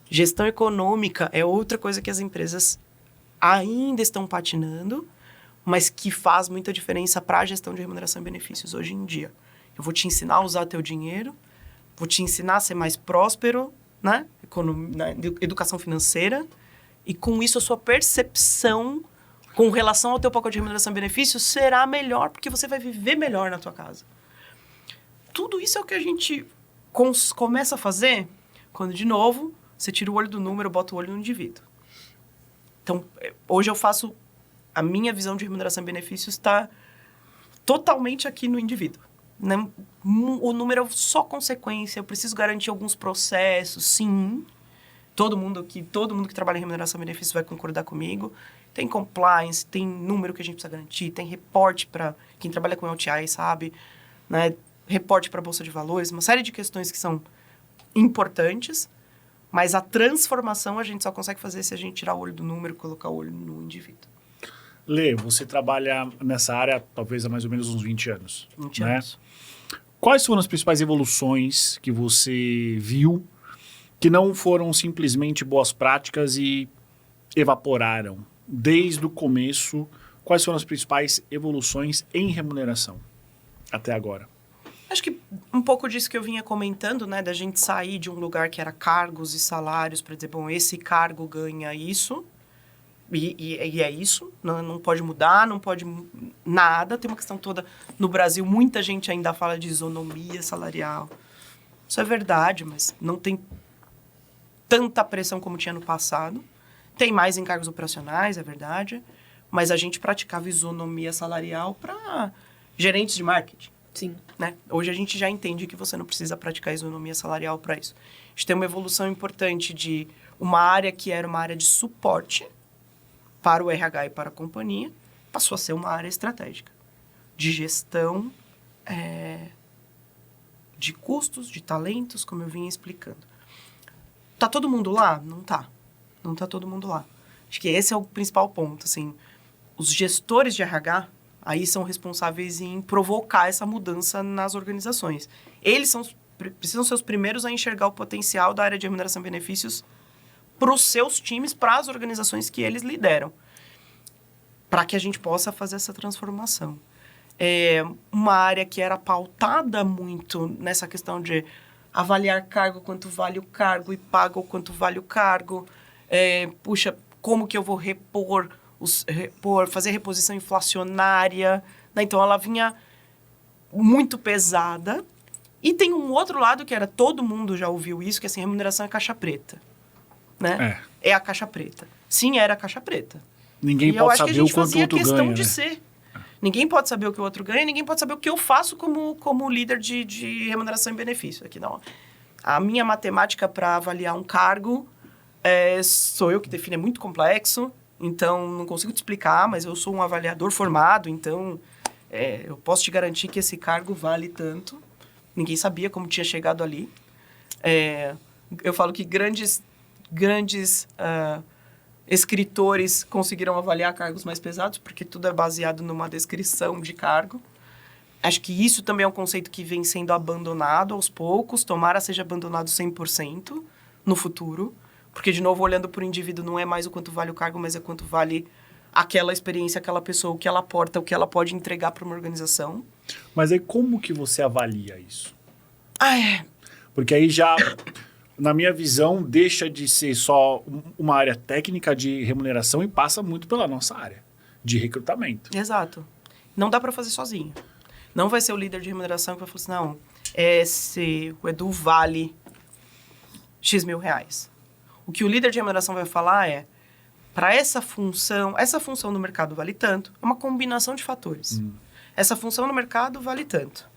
Speaker 3: Gestão econômica é outra coisa que as empresas ainda estão patinando, mas que faz muita diferença para a gestão de remuneração e benefícios hoje em dia. Eu vou te ensinar a usar teu dinheiro, vou te ensinar a ser mais próspero, né? Educação financeira, e com isso a sua percepção com relação ao teu pacote de remuneração e benefícios será melhor, porque você vai viver melhor na tua casa. Tudo isso é o que a gente começa a fazer quando, de novo, você tira o olho do número, bota o olho no indivíduo. Então, hoje eu faço... A minha visão de remuneração e benefícios está totalmente aqui no indivíduo. O número é só consequência. Eu preciso garantir alguns processos, sim. Todo mundo que trabalha em remuneração e benefícios vai concordar comigo. Tem compliance, tem número que a gente precisa garantir, tem reporte para quem trabalha com LTI, sabe? Né? Reporte para a Bolsa de Valores, uma série de questões que são importantes, mas a transformação a gente só consegue fazer se a gente tirar o olho do número e colocar o olho no indivíduo.
Speaker 1: Lê, você trabalha nessa área talvez há mais ou menos uns 20 anos.
Speaker 3: 20
Speaker 1: né?
Speaker 3: anos.
Speaker 1: Quais foram as principais evoluções que você viu que não foram simplesmente boas práticas e evaporaram? Desde o começo, quais foram as principais evoluções em remuneração? até agora?
Speaker 3: Acho que um pouco disso que eu vinha comentando, né? Da gente sair de um lugar que era cargos e salários para dizer, bom, esse cargo ganha isso e é isso, não pode mudar, não pode nada. Tem uma questão toda, no Brasil, muita gente ainda fala de isonomia salarial. Isso é verdade, mas não tem tanta pressão como tinha no passado. Tem mais encargos operacionais, é verdade, mas a gente praticava isonomia salarial para gerentes de marketing.
Speaker 2: Sim.
Speaker 3: Né? Hoje a gente já entende que você não precisa praticar isonomia salarial para isso. A gente tem uma evolução importante de uma área que era uma área de suporte para o RH e para a companhia, passou a ser uma área estratégica, de gestão de custos, de talentos, como eu vinha explicando. Tá todo mundo lá? Não tá. Não tá todo mundo lá. Acho que esse é o principal ponto. Assim, os gestores de RH aí são responsáveis em provocar essa mudança nas organizações. Eles precisam ser os primeiros a enxergar o potencial da área de remuneração e benefícios para os seus times, para as organizações que eles lideram, para que a gente possa fazer essa transformação. É uma área que era pautada muito nessa questão de avaliar cargo, quanto vale o cargo, e paga o quanto vale o cargo. Puxa, como que eu vou fazer reposição inflacionária, né? Então, ela vinha muito pesada. E tem um outro lado que era, todo mundo já ouviu isso, que assim, remuneração é caixa preta. Né? É a caixa preta. Sim, era a caixa preta.
Speaker 1: Ninguém pode saber o quanto o outro ganha.
Speaker 3: Questão de ser. Ninguém pode saber o que o outro ganha, ninguém pode saber o que eu faço como líder de remuneração e benefício. Aqui não. A minha matemática para avaliar um cargo sou eu que defino, é muito complexo. Então, não consigo te explicar, mas eu sou um avaliador formado, então eu posso te garantir que esse cargo vale tanto. Ninguém sabia como tinha chegado ali. Eu falo que grandes escritores conseguiram avaliar cargos mais pesados, porque tudo é baseado numa descrição de cargo. Acho que isso também é um conceito que vem sendo abandonado aos poucos, tomara seja abandonado 100% no futuro. Porque, de novo, olhando para o indivíduo, não é mais o quanto vale o cargo, mas é quanto vale aquela experiência, aquela pessoa, o que ela aporta, o que ela pode entregar para uma organização.
Speaker 1: Mas aí como que você avalia isso?
Speaker 3: Ah,
Speaker 1: Porque aí já, na minha visão, deixa de ser só uma área técnica de remuneração e passa muito pela nossa área de recrutamento.
Speaker 3: Exato. Não dá para fazer sozinho. Não vai ser o líder de remuneração que vai falar assim, se o Edu vale X mil reais. O que o líder de remuneração vai falar para essa função no mercado vale tanto. É uma combinação de fatores. Essa função no mercado vale tanto.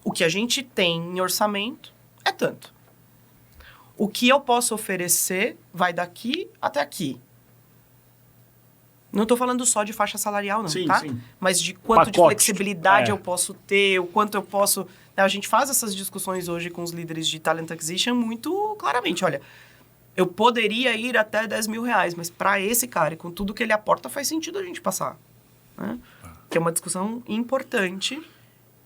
Speaker 3: O que a gente tem em orçamento é tanto. O que eu posso oferecer vai daqui até aqui. Não estou falando só de faixa salarial, não,
Speaker 1: sim,
Speaker 3: tá?
Speaker 1: Sim.
Speaker 3: Mas de quanto de flexibilidade eu posso ter, o quanto eu posso... A gente faz essas discussões hoje com os líderes de Talent Acquisition muito claramente. Olha, eu poderia ir até 10 mil reais, mas para esse cara, e com tudo que ele aporta, faz sentido a gente passar. Né? Que é uma discussão importante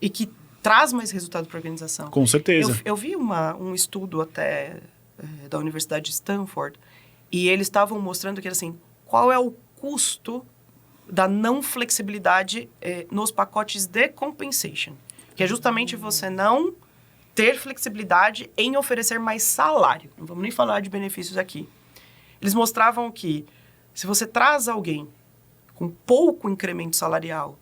Speaker 3: e que traz mais resultado para a organização.
Speaker 1: Com certeza.
Speaker 3: Eu vi um estudo até da Universidade de Stanford e eles estavam mostrando que, assim, qual é o custo da não flexibilidade nos pacotes de compensation. Que é justamente você não ter flexibilidade em oferecer mais salário. Não vamos nem falar de benefícios aqui. Eles mostravam que se você traz alguém com pouco incremento salarial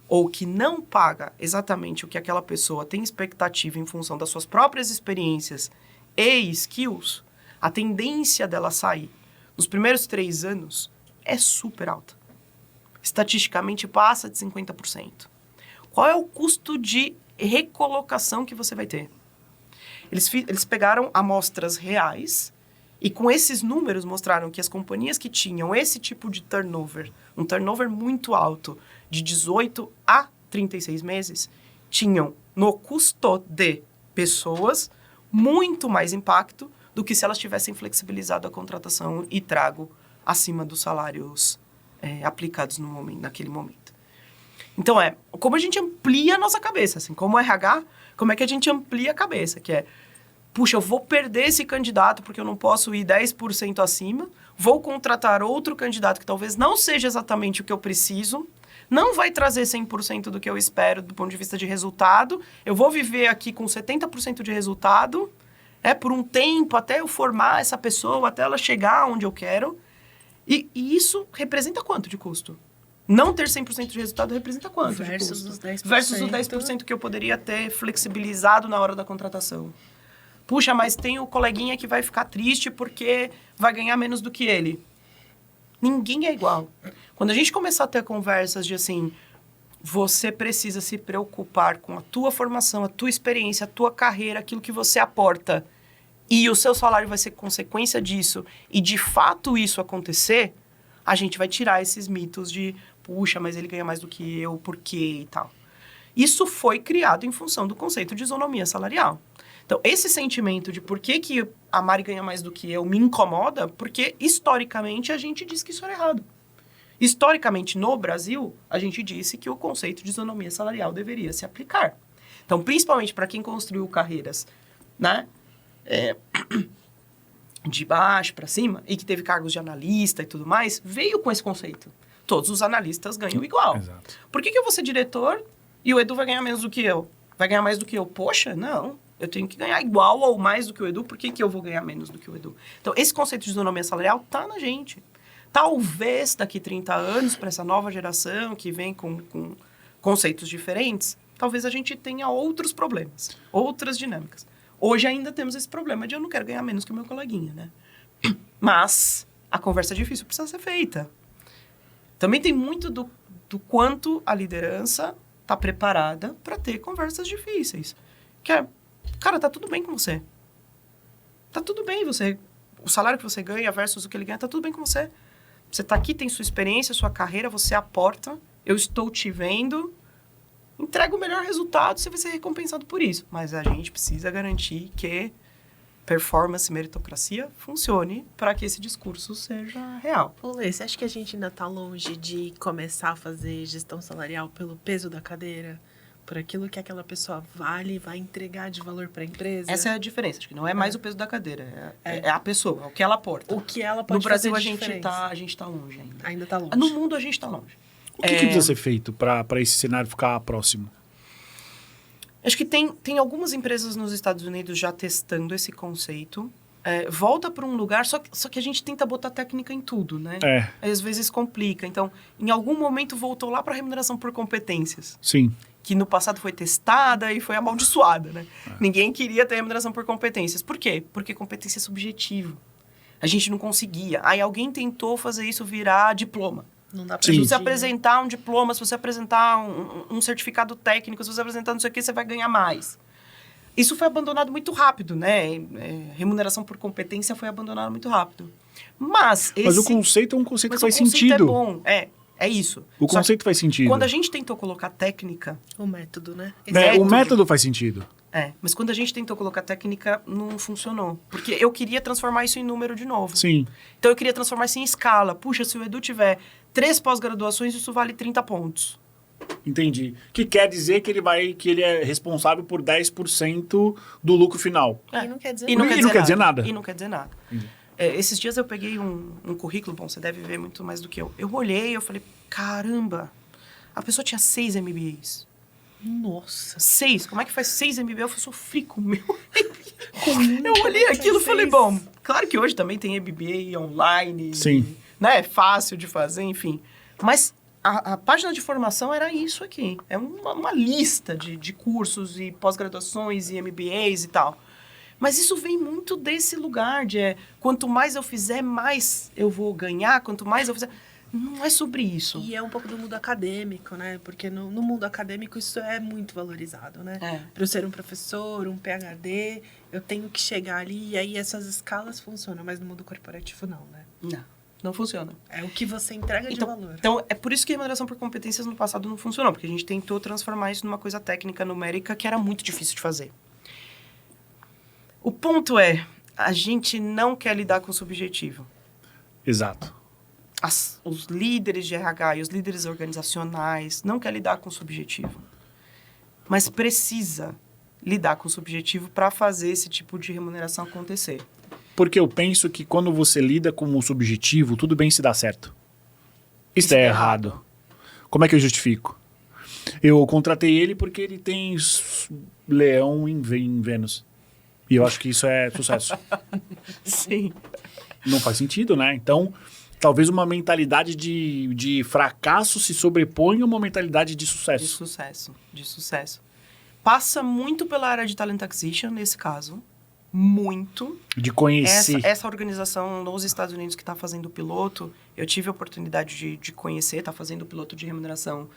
Speaker 3: ou que não paga exatamente o que aquela pessoa tem expectativa em função das suas próprias experiências e skills, a tendência dela sair nos primeiros 3 anos é super alta. Estatisticamente passa de 50%. Qual é o custo de recolocação que você vai ter? Eles pegaram amostras reais e com esses números mostraram que as companhias que tinham esse tipo de turnover, um turnover muito alto, de 18 a 36 meses, tinham no custo de pessoas muito mais impacto do que se elas tivessem flexibilizado a contratação e trago acima dos salários aplicados naquele momento. Então, como a gente amplia a nossa cabeça, assim, como RH, como é que a gente amplia a cabeça, que puxa, eu vou perder esse candidato porque eu não posso ir 10% acima, vou contratar outro candidato que talvez não seja exatamente o que eu preciso, não vai trazer 100% do que eu espero do ponto de vista de resultado. Eu vou viver aqui com 70% de resultado, por um tempo, até eu formar essa pessoa, até ela chegar onde eu quero. E isso representa quanto de custo? Não ter 100% de resultado representa quanto de
Speaker 2: Versus
Speaker 3: custo?
Speaker 2: os 10%.
Speaker 3: Versus os 10% que eu poderia ter flexibilizado na hora da contratação. Puxa, mas tem o coleguinha que vai ficar triste porque vai ganhar menos do que ele. Ninguém é igual. Quando a gente começar a ter conversas de assim, você precisa se preocupar com a tua formação, a tua experiência, a tua carreira, aquilo que você aporta, e o seu salário vai ser consequência disso, e de fato isso acontecer, a gente vai tirar esses mitos de, puxa, mas ele ganha mais do que eu, por quê e tal. Isso foi criado em função do conceito de isonomia salarial. Então, esse sentimento de por que a Mari ganha mais do que eu me incomoda, porque, historicamente, a gente diz que isso era errado. Historicamente, no Brasil, a gente disse que o conceito de isonomia salarial deveria se aplicar. Então, principalmente para quem construiu carreiras, né, de baixo para cima, e que teve cargos de analista e tudo mais, veio com esse conceito. Todos os analistas ganham igual.
Speaker 1: Exato.
Speaker 3: Por que eu vou ser diretor e o Edu vai ganhar menos do que eu? Vai ganhar mais do que eu? Poxa, não. Eu tenho que ganhar igual ou mais do que o Edu, por que eu vou ganhar menos do que o Edu? Então, esse conceito de isonomia salarial tá na gente. Talvez daqui 30 anos, para essa nova geração que vem com conceitos diferentes, talvez a gente tenha outros problemas, outras dinâmicas. Hoje ainda temos esse problema de eu não quero ganhar menos que o meu coleguinha, né? Mas a conversa difícil precisa ser feita. Também tem muito do quanto a liderança está preparada para ter conversas difíceis. Que é, cara, tá tudo bem com você. Tá tudo bem você. O salário que você ganha versus o que ele ganha, tá tudo bem com você. Você tá aqui, tem sua experiência, sua carreira, você aporta. Eu estou te vendo. Entrega o melhor resultado, você vai ser recompensado por isso. Mas a gente precisa garantir que performance e meritocracia funcione para que esse discurso seja real.
Speaker 2: Ô, Lê, você acha que a gente ainda tá longe de começar a fazer gestão salarial pelo peso da cadeira? Por aquilo que aquela pessoa vale e vai entregar de valor para a empresa?
Speaker 3: Essa é a diferença. Acho que não é mais o peso da cadeira. É a pessoa, é o que ela aporta.
Speaker 2: O que ela pode
Speaker 3: No Brasil,
Speaker 2: fazer
Speaker 3: a gente tá longe ainda.
Speaker 2: Ainda tá longe.
Speaker 3: No mundo, a gente tá longe.
Speaker 1: O que precisa ser feito para esse cenário ficar próximo?
Speaker 3: Acho que tem algumas empresas nos Estados Unidos já testando esse conceito. Volta para um lugar, só que a gente tenta botar técnica em tudo, né? Às vezes complica. Então, em algum momento, voltou lá para a remuneração por competências.
Speaker 1: Sim.
Speaker 3: Que no passado foi testada e foi amaldiçoada, né? Ninguém queria ter remuneração por competências. Por quê? Porque competência é subjetivo. A gente não conseguia. Aí alguém tentou fazer isso virar diploma.
Speaker 2: Não dá pra
Speaker 3: Se
Speaker 2: medir,
Speaker 3: você apresentar um diploma, se você apresentar um certificado técnico, se você apresentar não sei o que, você vai ganhar mais. Isso foi abandonado muito rápido, né? Remuneração por competência foi abandonado muito rápido. Mas
Speaker 1: o conceito é um conceito que faz
Speaker 3: conceito
Speaker 1: sentido.
Speaker 3: é bom, é isso.
Speaker 1: O conceito faz sentido.
Speaker 3: Quando a gente tentou colocar técnica...
Speaker 2: O método, né?
Speaker 1: O método faz sentido.
Speaker 3: Mas quando a gente tentou colocar técnica, não funcionou. Porque eu queria transformar isso em número de novo.
Speaker 1: Sim.
Speaker 3: Então, eu queria transformar isso em escala. Puxa, se o Edu tiver 3 pós-graduações, isso vale 30 pontos.
Speaker 1: Entendi. Que quer dizer que ele é responsável por 10% do lucro final.
Speaker 2: E não quer dizer
Speaker 3: E
Speaker 2: nada.
Speaker 3: não
Speaker 1: E não quer dizer nada.
Speaker 3: E não quer dizer nada. Esses dias eu peguei um currículo, bom, você deve ver muito mais do que eu. Eu olhei, eu falei, caramba, a pessoa tinha 6 MBAs.
Speaker 2: Nossa.
Speaker 3: 6? Como é que faz 6 MBAs? Eu sofri com o meu. Eu olhei aquilo e falei, bom, claro que hoje também tem MBA online.
Speaker 1: Sim.
Speaker 3: Né? É fácil de fazer, enfim. Mas a página de formação era isso aqui. É uma lista de cursos e pós-graduações e MBAs e tal. Mas isso vem muito desse lugar de quanto mais eu fizer, mais eu vou ganhar, quanto mais eu fizer... Não é sobre isso.
Speaker 2: E é um pouco do mundo acadêmico, né? Porque no mundo acadêmico isso é muito valorizado, né? Para eu ser um professor, um PhD, eu tenho que chegar ali e aí essas escalas funcionam, mas no mundo corporativo não, né?
Speaker 3: Não funciona.
Speaker 2: É o que você entrega de valor.
Speaker 3: Então, é por isso que a remuneração por competências no passado não funcionou, porque a gente tentou transformar isso numa coisa técnica, numérica, que era muito difícil de fazer. O ponto é, a gente não quer lidar com o subjetivo.
Speaker 1: Exato.
Speaker 3: Os líderes de RH e os líderes organizacionais não querem lidar com o subjetivo. Mas precisa lidar com o subjetivo para fazer esse tipo de remuneração acontecer.
Speaker 1: Porque eu penso que quando você lida com o subjetivo, tudo bem se dá certo. Isso é errado. Como é que eu justifico? Eu contratei ele porque ele tem leão em Vênus. E eu acho que isso é sucesso.
Speaker 3: Sim.
Speaker 1: Não faz sentido, né? Então, talvez uma mentalidade de fracasso se sobrepõe a uma mentalidade de sucesso.
Speaker 3: De sucesso. Passa muito pela área de talent acquisition, nesse caso. Muito.
Speaker 1: De conhecer.
Speaker 3: Essa organização nos Estados Unidos que está fazendo o piloto, eu tive a oportunidade de conhecer, está fazendo o piloto de remuneração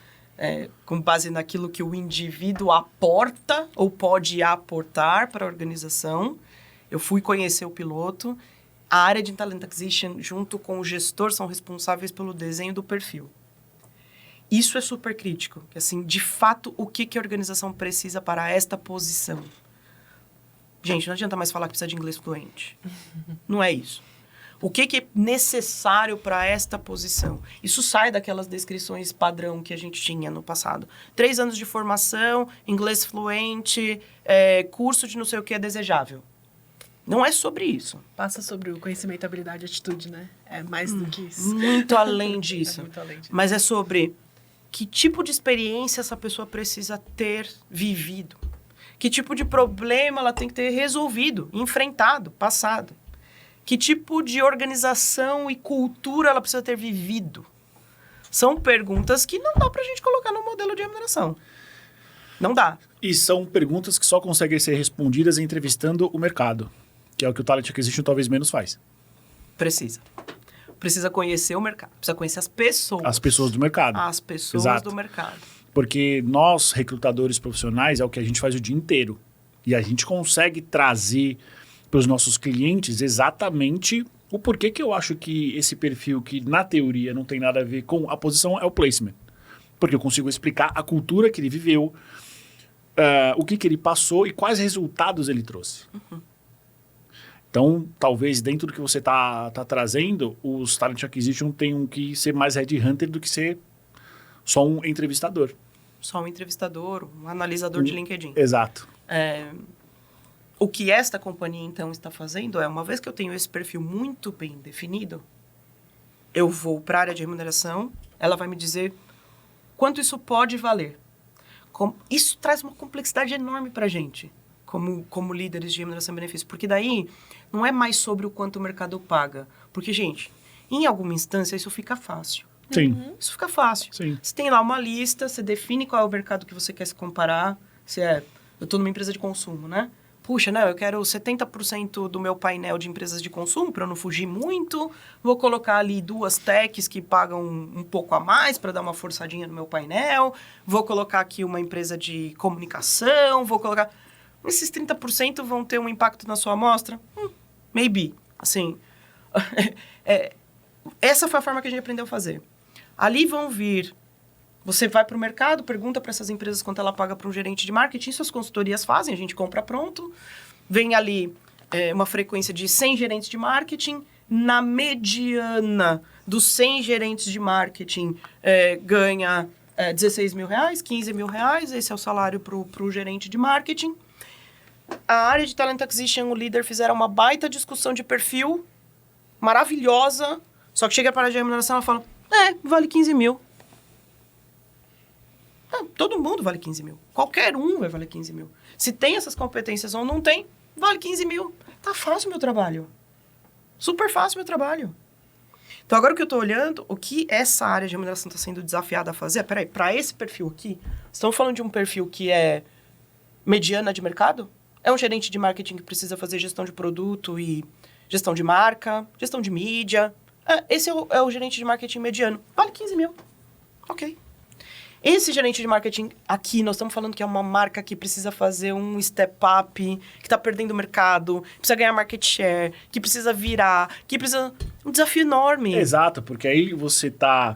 Speaker 3: com base naquilo que o indivíduo aporta ou pode aportar para a organização. Eu fui conhecer o piloto. A área de talent acquisition, junto com o gestor, são responsáveis pelo desenho do perfil. Isso é super crítico. Que, assim, de fato, o que a organização precisa para esta posição? Gente, não adianta mais falar que precisa de inglês fluente. Não é isso. O que é necessário para esta posição? Isso sai daquelas descrições padrão que a gente tinha no passado. 3 anos de formação, inglês fluente, curso de não sei o que é desejável. Não é sobre isso.
Speaker 2: Passa sobre o conhecimento, habilidade e atitude, né? É mais do que isso.
Speaker 3: Muito além disso.
Speaker 2: Muito além disso.
Speaker 3: Mas é sobre que tipo de experiência essa pessoa precisa ter vivido. Que tipo de problema ela tem que ter resolvido, enfrentado, passado. Que tipo de organização e cultura ela precisa ter vivido. São perguntas que não dá pra gente colocar no modelo de remuneração. Não dá.
Speaker 1: E são perguntas que só conseguem ser respondidas entrevistando o mercado, que é o que o Talent Acquisition talvez menos faz.
Speaker 3: Precisa conhecer o mercado. Precisa conhecer as pessoas.
Speaker 1: As pessoas do mercado.
Speaker 3: As pessoas
Speaker 1: Exato.
Speaker 3: do mercado.
Speaker 1: Porque nós, recrutadores profissionais, é o que a gente faz o dia inteiro. E a gente consegue trazer para os nossos clientes exatamente o porquê que eu acho que esse perfil, que na teoria não tem nada a ver com a posição, é o placement. Porque eu consigo explicar a cultura que ele viveu, o que ele passou e quais resultados ele trouxe.
Speaker 3: Uhum.
Speaker 1: Então, talvez dentro do que você tá trazendo, os Talent Acquisition tenham que ser mais headhunter do que ser só um entrevistador.
Speaker 3: Só um entrevistador, um analisador de LinkedIn.
Speaker 1: Exato.
Speaker 3: O que esta companhia, então, está fazendo é, uma vez que eu tenho esse perfil muito bem definido, eu vou para a área de remuneração, ela vai me dizer quanto isso pode valer. Isso traz uma complexidade enorme para a gente, como líderes de remuneração e benefício, porque daí não é mais sobre o quanto o mercado paga. Porque, gente, em alguma instância isso fica fácil.
Speaker 1: Sim.
Speaker 3: Isso fica fácil.
Speaker 1: Sim.
Speaker 3: Você tem lá uma lista, você define qual é o mercado que você quer se comparar. Eu estou numa empresa de consumo, né? Puxa, eu quero 70% do meu painel de empresas de consumo para eu não fugir muito. Vou colocar ali 2 techs que pagam um pouco a mais para dar uma forçadinha no meu painel. Vou colocar aqui uma empresa de comunicação. Vou colocar... Esses 30% vão ter um impacto na sua amostra? Maybe. Assim, essa foi a forma que a gente aprendeu a fazer. Ali vão vir... Você vai para o mercado, pergunta para essas empresas quanto ela paga para um gerente de marketing, isso as consultorias fazem, a gente compra pronto. Vem ali uma frequência de 100 gerentes de marketing. Na mediana dos 100 gerentes de marketing, ganha 16 mil reais, 15 mil reais. Esse é o salário para o gerente de marketing. A área de Talent Acquisition, o líder, fizeram uma baita discussão de perfil, maravilhosa. Só que chega para a área de remuneração e fala, vale 15 mil. Todo mundo vale 15 mil. Qualquer um vai valer 15 mil. Se tem essas competências ou não tem, vale 15 mil. Tá fácil o meu trabalho. Super fácil o meu trabalho. Então, agora que eu tô olhando, o que essa área de remuneração está sendo desafiada a fazer, peraí, para esse perfil aqui, estamos falando de um perfil que é mediana de mercado? É um gerente de marketing que precisa fazer gestão de produto e gestão de marca, gestão de mídia. Esse é o gerente de marketing mediano. Vale 15 mil. Ok. Esse gerente de marketing aqui, nós estamos falando que é uma marca que precisa fazer um step up, que está perdendo o mercado, precisa ganhar market share, que precisa virar, que precisa... Um desafio enorme.
Speaker 1: Exato, porque aí você está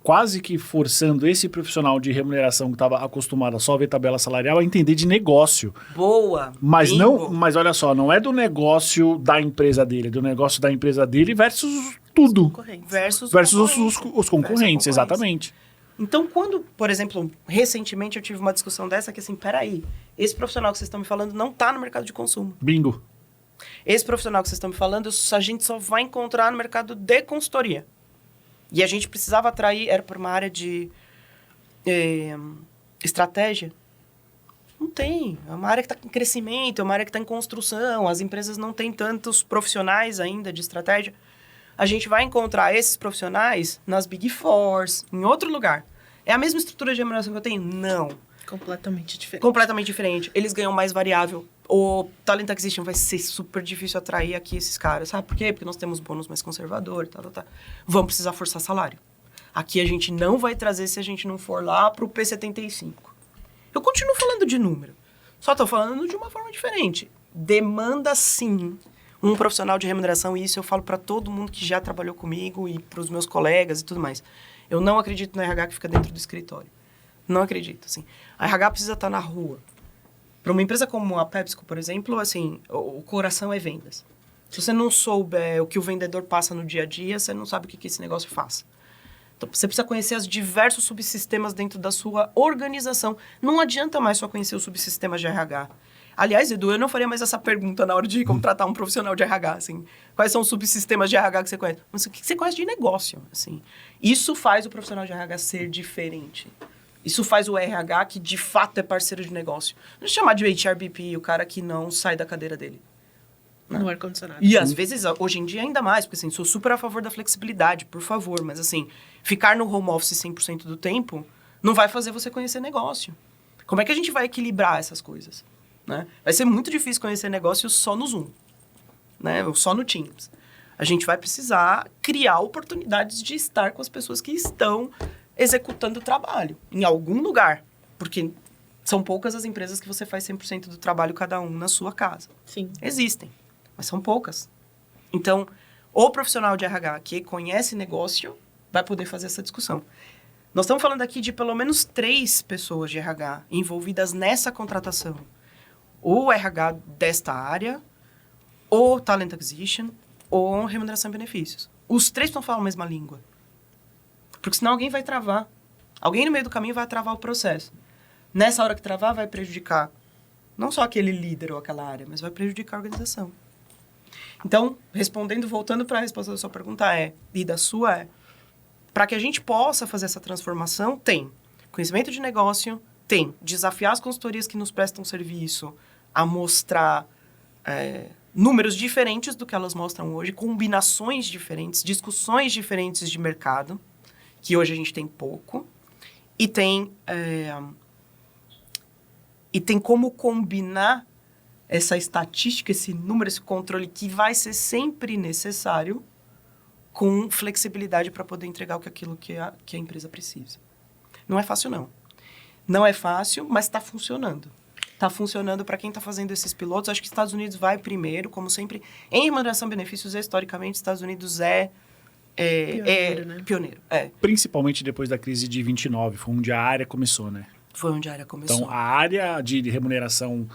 Speaker 1: quase que forçando esse profissional de remuneração que estava acostumado a só ver tabela salarial a entender de negócio.
Speaker 3: Boa.
Speaker 1: Mas
Speaker 3: bingo.
Speaker 1: mas olha só, não é do negócio da empresa dele, é do negócio da empresa dele versus tudo.
Speaker 3: Versus
Speaker 1: Os concorrentes, exatamente.
Speaker 3: Então, quando, por exemplo, recentemente eu tive uma discussão dessa que assim, peraí, esse profissional que vocês estão me falando não está no mercado de consumo.
Speaker 1: Bingo.
Speaker 3: Esse profissional que vocês estão me falando, a gente só vai encontrar no mercado de consultoria. E a gente precisava atrair, era para uma área de estratégia. Não tem. É uma área que está em crescimento, é uma área que está em construção, as empresas não têm tantos profissionais ainda de estratégia. A gente vai encontrar esses profissionais nas Big Fours, em outro lugar. É a mesma estrutura de remuneração que eu tenho? Não.
Speaker 2: Completamente diferente.
Speaker 3: Completamente diferente. Eles ganham mais variável. O Talent Acquisition vai ser super difícil atrair aqui esses caras. Sabe por quê? Porque nós temos bônus mais conservador, tá. Vamos precisar forçar salário. Aqui a gente não vai trazer se a gente não for lá pro P75. Eu continuo falando de número. Só tô falando de uma forma diferente. Demanda, sim, um profissional de remuneração. E isso eu falo para todo mundo que já trabalhou comigo e para os meus colegas e tudo mais. Eu não acredito no RH que fica dentro do escritório. Não acredito, assim. A RH precisa estar na rua. Para uma empresa como a PepsiCo, por exemplo, assim, o coração é vendas. Se você não souber o que o vendedor passa no dia a dia, você não sabe o que esse negócio faz. Então, você precisa conhecer os diversos subsistemas dentro da sua organização. Não adianta mais só conhecer os subsistemas de RH. Aliás, Edu, eu não faria mais essa pergunta na hora de contratar um profissional de RH, assim. Quais são os subsistemas de RH que você conhece? Mas o que você conhece de negócio, assim? Isso faz o profissional de RH ser diferente. Isso faz o RH que, de fato, é parceiro de negócio. Não chamar de HRBP o cara que não sai da cadeira dele.
Speaker 2: No ar-condicionado.
Speaker 3: E, às vezes, hoje em dia, ainda mais. Porque, assim, sou super a favor da flexibilidade, por favor. Mas, assim, ficar no home office 100% do tempo não vai fazer você conhecer negócio. Como é que a gente vai equilibrar essas coisas? Né? Vai ser muito difícil conhecer negócio só no Zoom. Né? Ou só no Teams. A gente vai precisar criar oportunidades de estar com as pessoas que estão executando o trabalho em algum lugar. Porque são poucas as empresas que você faz 100% do trabalho cada um na sua casa.
Speaker 2: Sim.
Speaker 3: Existem, mas são poucas. Então, o profissional de RH que conhece negócio vai poder fazer essa discussão. Nós estamos falando aqui de pelo menos 3 pessoas de RH envolvidas nessa contratação. O RH desta área, o Talent Acquisition, ou remuneração e benefícios. Os 3 estão falando a mesma língua. Porque senão alguém vai travar. Alguém no meio do caminho vai travar o processo. Nessa hora que travar, vai prejudicar não só aquele líder ou aquela área, mas vai prejudicar a organização. Então, voltando para a resposta da sua pergunta e da sua para que a gente possa fazer essa transformação, tem conhecimento de negócio, tem desafiar as consultorias que nos prestam serviço a mostrar números diferentes do que elas mostram hoje, combinações diferentes, discussões diferentes de mercado, que hoje a gente tem pouco, e tem como combinar essa estatística, esse número, esse controle que vai ser sempre necessário com flexibilidade para poder entregar aquilo que a empresa precisa. Não é fácil, não. Não é fácil, mas está funcionando. Está funcionando para quem está fazendo esses pilotos. Acho que Estados Unidos vai primeiro, como sempre. Em remuneração e benefícios, historicamente, Estados Unidos pioneiro, né? Pioneiro,
Speaker 1: Principalmente depois da crise de 29, foi onde a área começou, né?
Speaker 3: Foi onde a área começou.
Speaker 1: Então, a área de remuneração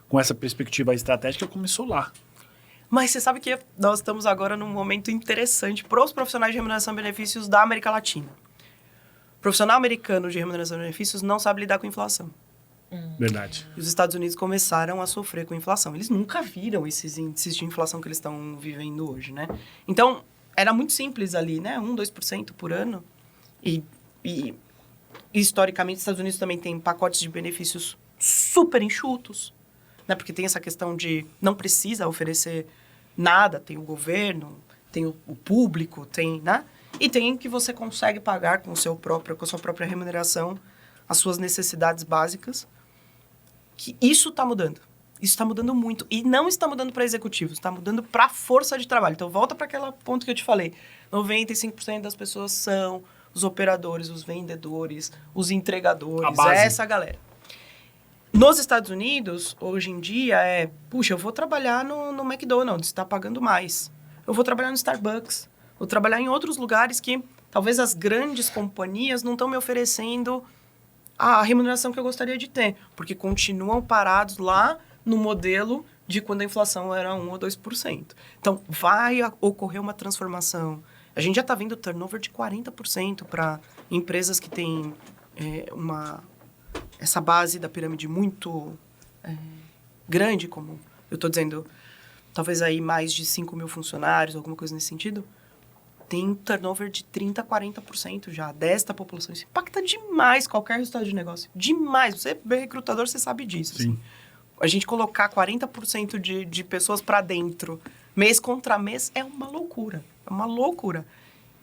Speaker 1: com essa perspectiva estratégica começou lá.
Speaker 3: Mas você sabe que nós estamos agora num momento interessante para os profissionais de remuneração e benefícios da América Latina. O profissional americano de remuneração e benefícios não sabe lidar com inflação.
Speaker 1: Verdade.
Speaker 3: E os Estados Unidos começaram a sofrer com inflação. Eles nunca viram esses índices de inflação que eles estão vivendo hoje, né? Então, era muito simples ali, né? 1%, 2% por ano. E historicamente, os Estados Unidos também tem pacotes de benefícios super enxutos, né? Porque tem essa questão de não precisa oferecer nada. Tem o governo, tem o público, tem, né? E tem que você consegue pagar com a sua própria remuneração as suas necessidades básicas. Que isso está mudando. Isso está mudando muito. E não está mudando para executivos, está mudando para a força de trabalho. Então, volta para aquele ponto que eu te falei. 95% das pessoas são os operadores, os vendedores, os entregadores. É essa galera. Nos Estados Unidos, hoje em dia, puxa, eu vou trabalhar no McDonald's, está pagando mais. Eu vou trabalhar no Starbucks. Vou trabalhar em outros lugares que talvez as grandes companhias não estão me oferecendo a remuneração que eu gostaria de ter, porque continuam parados lá no modelo de quando a inflação era 1% ou 2%. Então, vai ocorrer uma transformação. A gente já está vendo turnover de 40% para empresas que têm essa base da pirâmide muito grande, como eu estou dizendo, talvez aí mais de 5 mil funcionários, alguma coisa nesse sentido. tem turnover de 30%, 40% já desta população. Isso impacta demais qualquer resultado de negócio. Demais. Você é recrutador, você sabe disso.
Speaker 1: Sim.
Speaker 3: Assim. A gente colocar 40% de pessoas para dentro, mês contra mês, é uma loucura. É uma loucura.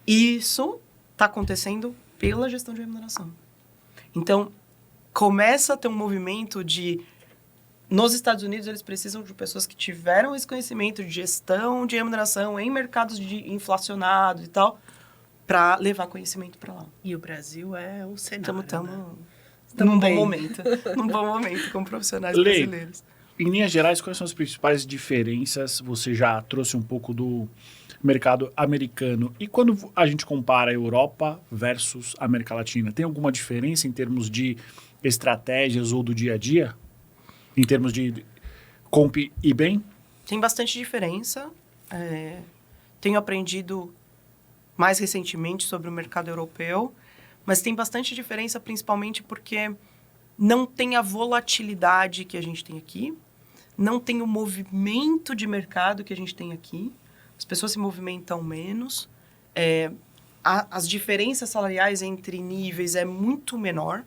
Speaker 3: Isso está acontecendo pela gestão de remuneração. Então, começa a ter um movimento de... Nos Estados Unidos, eles precisam de pessoas que tiveram esse conhecimento de gestão de remuneração em mercados inflacionados e tal, para levar conhecimento para lá.
Speaker 2: E o Brasil é o cenário,
Speaker 3: Estamos
Speaker 2: né?
Speaker 3: num bom
Speaker 2: bem.
Speaker 3: momento. Num bom momento com profissionais
Speaker 1: Lei,
Speaker 3: brasileiros.
Speaker 1: Em linhas gerais, quais são as principais diferenças? Você já trouxe um pouco do mercado americano. E quando a gente compara a Europa versus a América Latina, tem alguma diferença em termos de estratégias ou do dia a dia? Em termos de comp e bem?
Speaker 3: Tem bastante diferença. Tenho aprendido mais recentemente sobre o mercado europeu, mas tem bastante diferença principalmente porque não tem a volatilidade que a gente tem aqui, não tem o movimento de mercado que a gente tem aqui, as pessoas se movimentam menos, as diferenças salariais entre níveis é muito menor,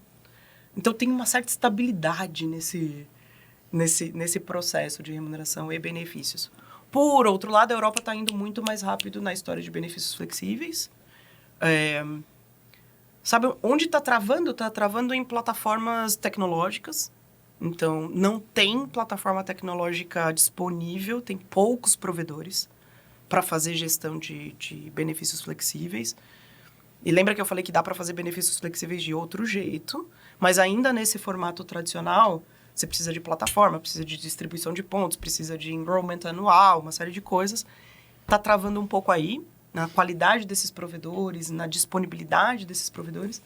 Speaker 3: então tem uma certa estabilidade nesse processo de remuneração e benefícios. Por outro lado, a Europa está indo muito mais rápido na história de benefícios flexíveis. Sabe onde está travando? Está travando em plataformas tecnológicas. Então, não tem plataforma tecnológica disponível, tem poucos provedores para fazer gestão de benefícios flexíveis. E lembra que eu falei que dá para fazer benefícios flexíveis de outro jeito, mas ainda nesse formato tradicional, você precisa de plataforma, precisa de distribuição de pontos, precisa de enrollment anual, uma série de coisas. Está travando um pouco aí, na qualidade desses provedores, na disponibilidade desses provedores,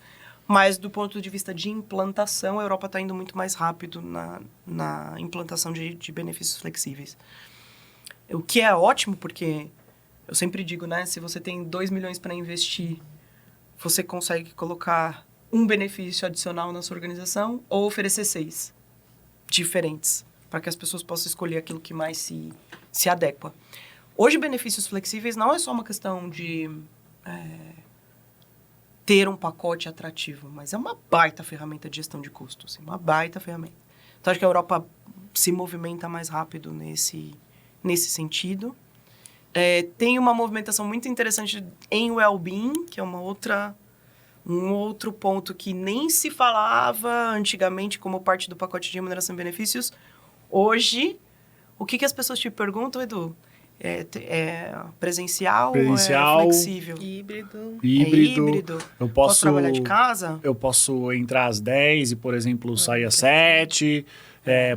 Speaker 3: mas do ponto de vista de implantação, a Europa está indo muito mais rápido na implantação de benefícios flexíveis. O que é ótimo, porque eu sempre digo, né, se você tem 2 milhões para investir, você consegue colocar um benefício adicional na sua organização ou oferecer 6 diferentes, para que as pessoas possam escolher aquilo que mais se adequa. Hoje, benefícios flexíveis não é só uma questão de ter um pacote atrativo, mas é uma baita ferramenta de gestão de custos, uma baita ferramenta. Então, acho que a Europa se movimenta mais rápido nesse sentido. Tem uma movimentação muito interessante em well-being, que é um outro ponto que nem se falava antigamente como parte do pacote de remuneração e benefícios. Hoje, o que as pessoas te perguntam, Edu? Presencial ou é flexível?
Speaker 2: Híbrido.
Speaker 3: Híbrido.
Speaker 1: Eu
Speaker 3: Posso trabalhar de casa?
Speaker 1: Eu posso entrar às 10 e, por exemplo, sair às 7.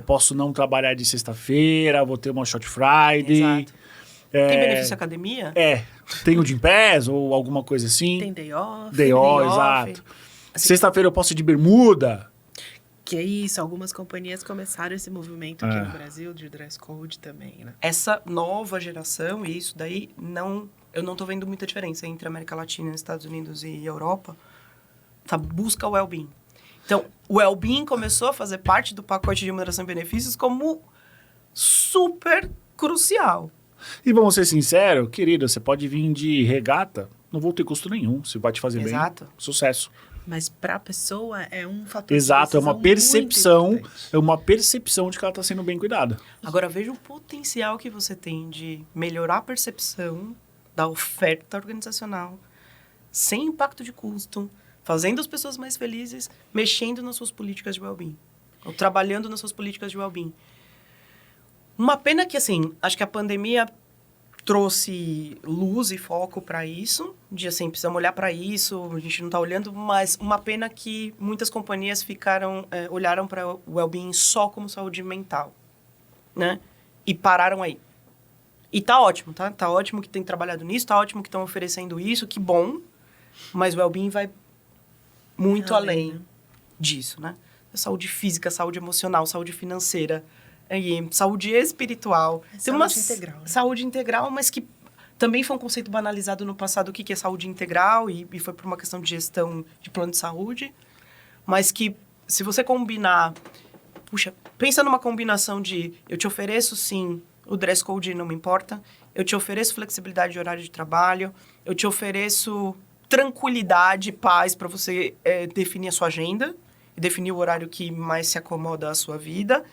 Speaker 1: Posso não trabalhar de sexta-feira, vou ter uma short Friday.
Speaker 3: Exato. Tem benefício academia?
Speaker 1: Tem o Gym Pass ou alguma coisa assim.
Speaker 2: Tem day off.
Speaker 1: Day off, exato. Assim, sexta-feira eu posso ir de bermuda.
Speaker 2: Que é isso, algumas companhias começaram esse movimento aqui no Brasil, de dress code também, né?
Speaker 3: Essa nova geração, e isso daí, eu não tô vendo muita diferença entre América Latina, Estados Unidos e Europa, busca o well-being. Então, o well-being começou a fazer parte do pacote de remuneração e benefícios como super crucial.
Speaker 1: E vamos ser sinceros, querido, você pode vir de regata, não vou ter custo nenhum, se vai te fazer
Speaker 3: Exato.
Speaker 1: bem, sucesso.
Speaker 2: Mas para a pessoa é um fator
Speaker 1: Exato,
Speaker 2: de
Speaker 1: é uma
Speaker 2: decisão
Speaker 1: percepção,
Speaker 2: muito importante.
Speaker 1: é uma percepção de que ela está sendo bem cuidada.
Speaker 3: Agora, veja o potencial que você tem de melhorar a percepção da oferta organizacional, sem impacto de custo, fazendo as pessoas mais felizes, mexendo nas suas políticas de well-being, ou trabalhando nas suas políticas de well-being. Uma pena que, assim, acho que a pandemia trouxe luz e foco para isso, de assim, precisamos olhar para isso, a gente não está olhando, mas uma pena que muitas companhias olharam para o well-being só como saúde mental, né? E pararam aí. E tá ótimo, tá? Tá ótimo que tem trabalhado nisso, tá ótimo que estão oferecendo isso, que bom, mas o well-being vai muito além disso, né? Saúde física, saúde emocional, saúde financeira, saúde espiritual.
Speaker 2: Saúde integral. Né?
Speaker 3: Saúde integral, mas que também foi um conceito banalizado no passado, o que é saúde integral, e foi por uma questão de gestão de plano de saúde, mas que se você combinar, pensa numa combinação de eu te ofereço sim o dress code não me importa, eu te ofereço flexibilidade de horário de trabalho, eu te ofereço tranquilidade, paz para você definir a sua agenda e definir o horário que mais se acomoda à sua vida.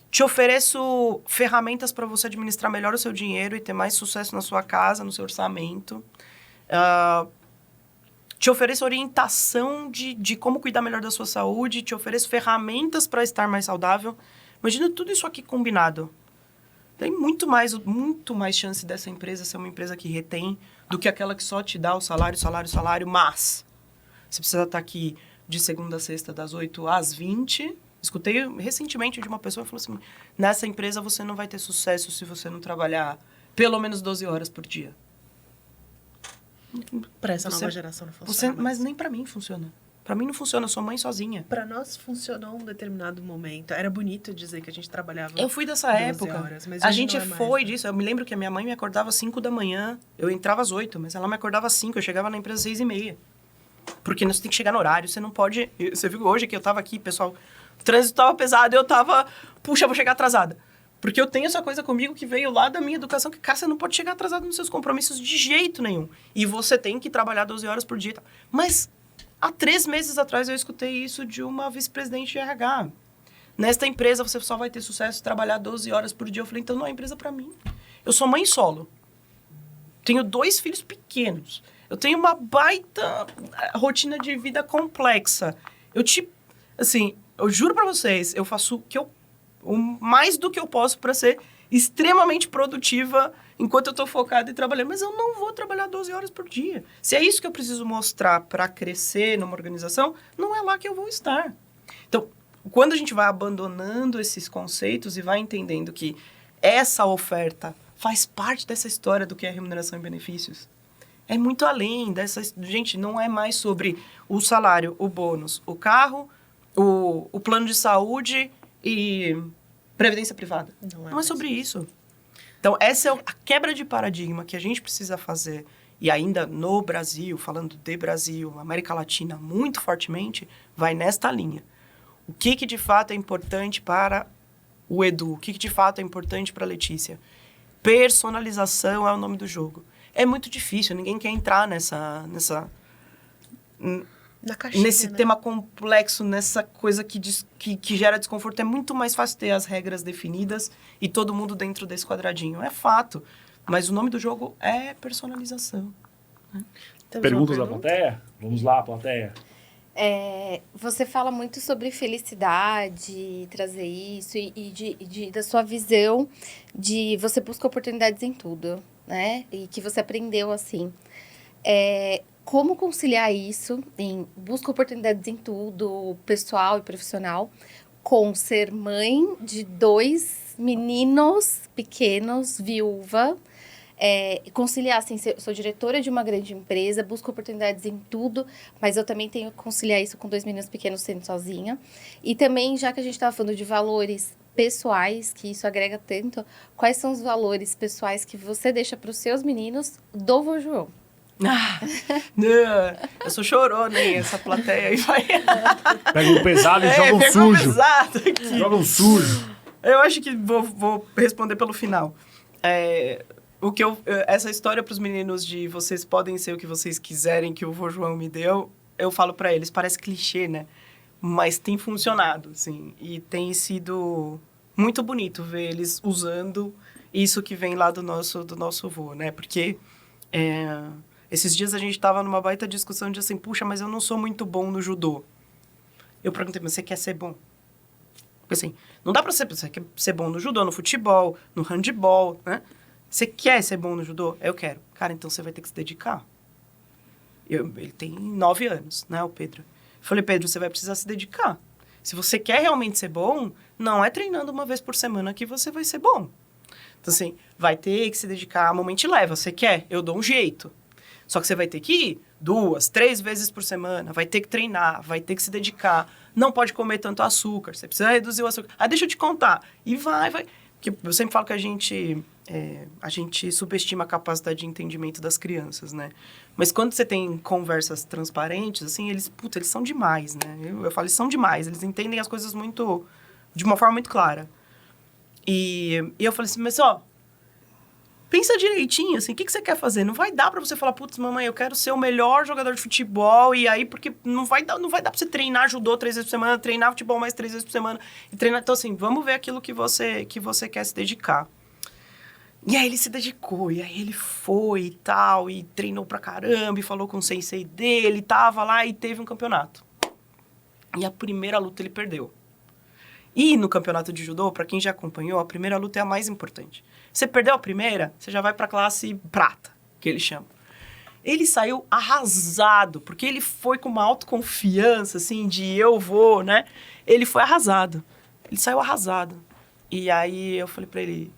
Speaker 3: Te ofereço ferramentas para você administrar melhor o seu dinheiro e ter mais sucesso na sua casa, no seu orçamento. Te ofereço orientação de como cuidar melhor da sua saúde. Te ofereço ferramentas para estar mais saudável. Imagina tudo isso aqui combinado. Tem muito mais chance dessa empresa ser uma empresa que retém do que aquela que só te dá o salário, mas você precisa estar aqui de segunda a sexta, das 8 às 20. Escutei recentemente de uma pessoa que falou assim, nessa empresa você não vai ter sucesso se você não trabalhar pelo menos 12 horas por dia.
Speaker 2: Para essa nova geração não funciona mais.
Speaker 3: Mas nem para mim funciona. Para mim não funciona, eu sou mãe sozinha.
Speaker 2: Para nós funcionou um determinado momento. Era bonito dizer que a gente trabalhava.
Speaker 3: Eu fui dessa
Speaker 2: 12
Speaker 3: época.
Speaker 2: horas, mas
Speaker 3: a
Speaker 2: hoje
Speaker 3: gente
Speaker 2: não é mais,
Speaker 3: foi
Speaker 2: né?
Speaker 3: disso. Eu me lembro que a minha mãe me acordava às 5 da manhã. Eu entrava às 8, mas ela me acordava às 5. Eu chegava na empresa às 6h30. Porque você tem que chegar no horário, você não pode... Você viu hoje que eu tava aqui, pessoal, o trânsito tava pesado e eu tava... Puxa, vou chegar atrasada. Porque eu tenho essa coisa comigo que veio lá da minha educação, que, cara, você não pode chegar atrasado nos seus compromissos de jeito nenhum. E você tem que trabalhar 12 horas por dia. Mas há 3 meses atrás eu escutei isso de uma vice-presidente de RH. Nesta empresa você só vai ter sucesso se trabalhar 12 horas por dia. Eu falei, então não é empresa pra mim. Eu sou mãe solo. Tenho 2 filhos pequenos. Eu tenho uma baita rotina de vida complexa. Eu juro pra vocês, eu faço o mais do que eu posso pra ser extremamente produtiva enquanto eu tô focada em trabalhar. Mas eu não vou trabalhar 12 horas por dia. Se é isso que eu preciso mostrar pra crescer numa organização, não é lá que eu vou estar. Então, quando a gente vai abandonando esses conceitos e vai entendendo que essa oferta faz parte dessa história do que é remuneração e benefícios, é muito além dessa... Gente, não é mais sobre o salário, o bônus, o carro, o plano de saúde e previdência privada. Não é sobre isso. Então, essa é a quebra de paradigma que a gente precisa fazer. E ainda no Brasil, falando de Brasil, América Latina, muito fortemente, vai nesta linha. O que de fato é importante para o Edu? O que de fato é importante para a Letícia? Personalização é o nome do jogo. É muito difícil, ninguém quer entrar
Speaker 2: Na caixinha,
Speaker 3: nesse
Speaker 2: né?
Speaker 3: tema complexo, nessa coisa que gera desconforto. É muito mais fácil ter as regras definidas e todo mundo dentro desse quadradinho. É fato. Mas o nome do jogo é personalização.
Speaker 2: Temos
Speaker 1: Perguntas
Speaker 2: uma
Speaker 1: da
Speaker 2: pergunta?
Speaker 1: plateia? Vamos lá, plateia.
Speaker 4: Você fala muito sobre felicidade, trazer isso e da sua visão de você busca oportunidades em tudo, né? E que você aprendeu assim. Como conciliar isso em busca oportunidades em tudo, pessoal e profissional, com ser mãe de 2 meninos pequenos, viúva, conciliar, assim, sou diretora de uma grande empresa, busco oportunidades em tudo, mas eu também tenho que conciliar isso com 2 meninos pequenos sendo sozinha. E também, já que a gente estava falando de valores pessoais, que isso agrega tanto, quais são os valores pessoais que você deixa para os seus meninos do vô João?
Speaker 3: Eu sou chorona, hein? Essa plateia aí vai...
Speaker 1: Pega um pesado e joga um
Speaker 3: pegou
Speaker 1: sujo.
Speaker 3: pesado aqui.
Speaker 1: Joga um sujo.
Speaker 3: Eu acho que vou responder pelo final. Essa história para os meninos de vocês podem ser o que vocês quiserem que o vô João me deu, eu falo para eles, parece clichê, né? Mas tem funcionado, assim. E tem sido muito bonito ver eles usando isso que vem lá do nosso vô, né? Porque esses dias a gente estava numa baita discussão de assim, puxa, mas eu não sou muito bom no judô. Eu perguntei, mas você quer ser bom? Porque assim, não dá pra você quer ser bom no judô, no futebol, no handebol, né? Você quer ser bom no judô? Eu quero. Cara, então você vai ter que se dedicar. Ele tem 9 anos, né, o Pedro? Eu falei, Pedro, você vai precisar se dedicar. Se você quer realmente ser bom, não é treinando uma vez por semana que você vai ser bom. Então, assim, vai ter que se dedicar. A mamãe te leva. Você quer? Eu dou um jeito. Só que você vai ter que ir 2, 3 vezes por semana. Vai ter que treinar, vai ter que se dedicar. Não pode comer tanto açúcar. Você precisa reduzir o açúcar. Deixa eu te contar. E vai. Porque eu sempre falo que a gente subestima a capacidade de entendimento das crianças, né? Mas quando você tem conversas transparentes, assim, eles são demais, né? Eu falo, eles são demais. Eles entendem as coisas de uma forma muito clara. E eu falei assim, mas pensa direitinho, assim, o que você quer fazer? Não vai dar pra você falar, putz, mamãe, eu quero ser o melhor jogador de futebol, e aí, porque não vai dar pra você treinar judô 3 vezes por semana, treinar futebol mais 3 vezes por semana, e treinar... Então, assim, vamos ver aquilo que você quer se dedicar. E aí ele se dedicou, e aí ele foi e tal, e treinou pra caramba, e falou com o sensei dele, tava lá e teve um campeonato. E a primeira luta ele perdeu. E no campeonato de judô, pra quem já acompanhou, a primeira luta é a mais importante. Você perdeu a primeira, você já vai pra classe prata, que ele chama. Ele saiu arrasado, porque ele foi com uma autoconfiança, assim, de eu vou, né? Ele foi arrasado. Ele saiu arrasado. E aí eu falei pra ele...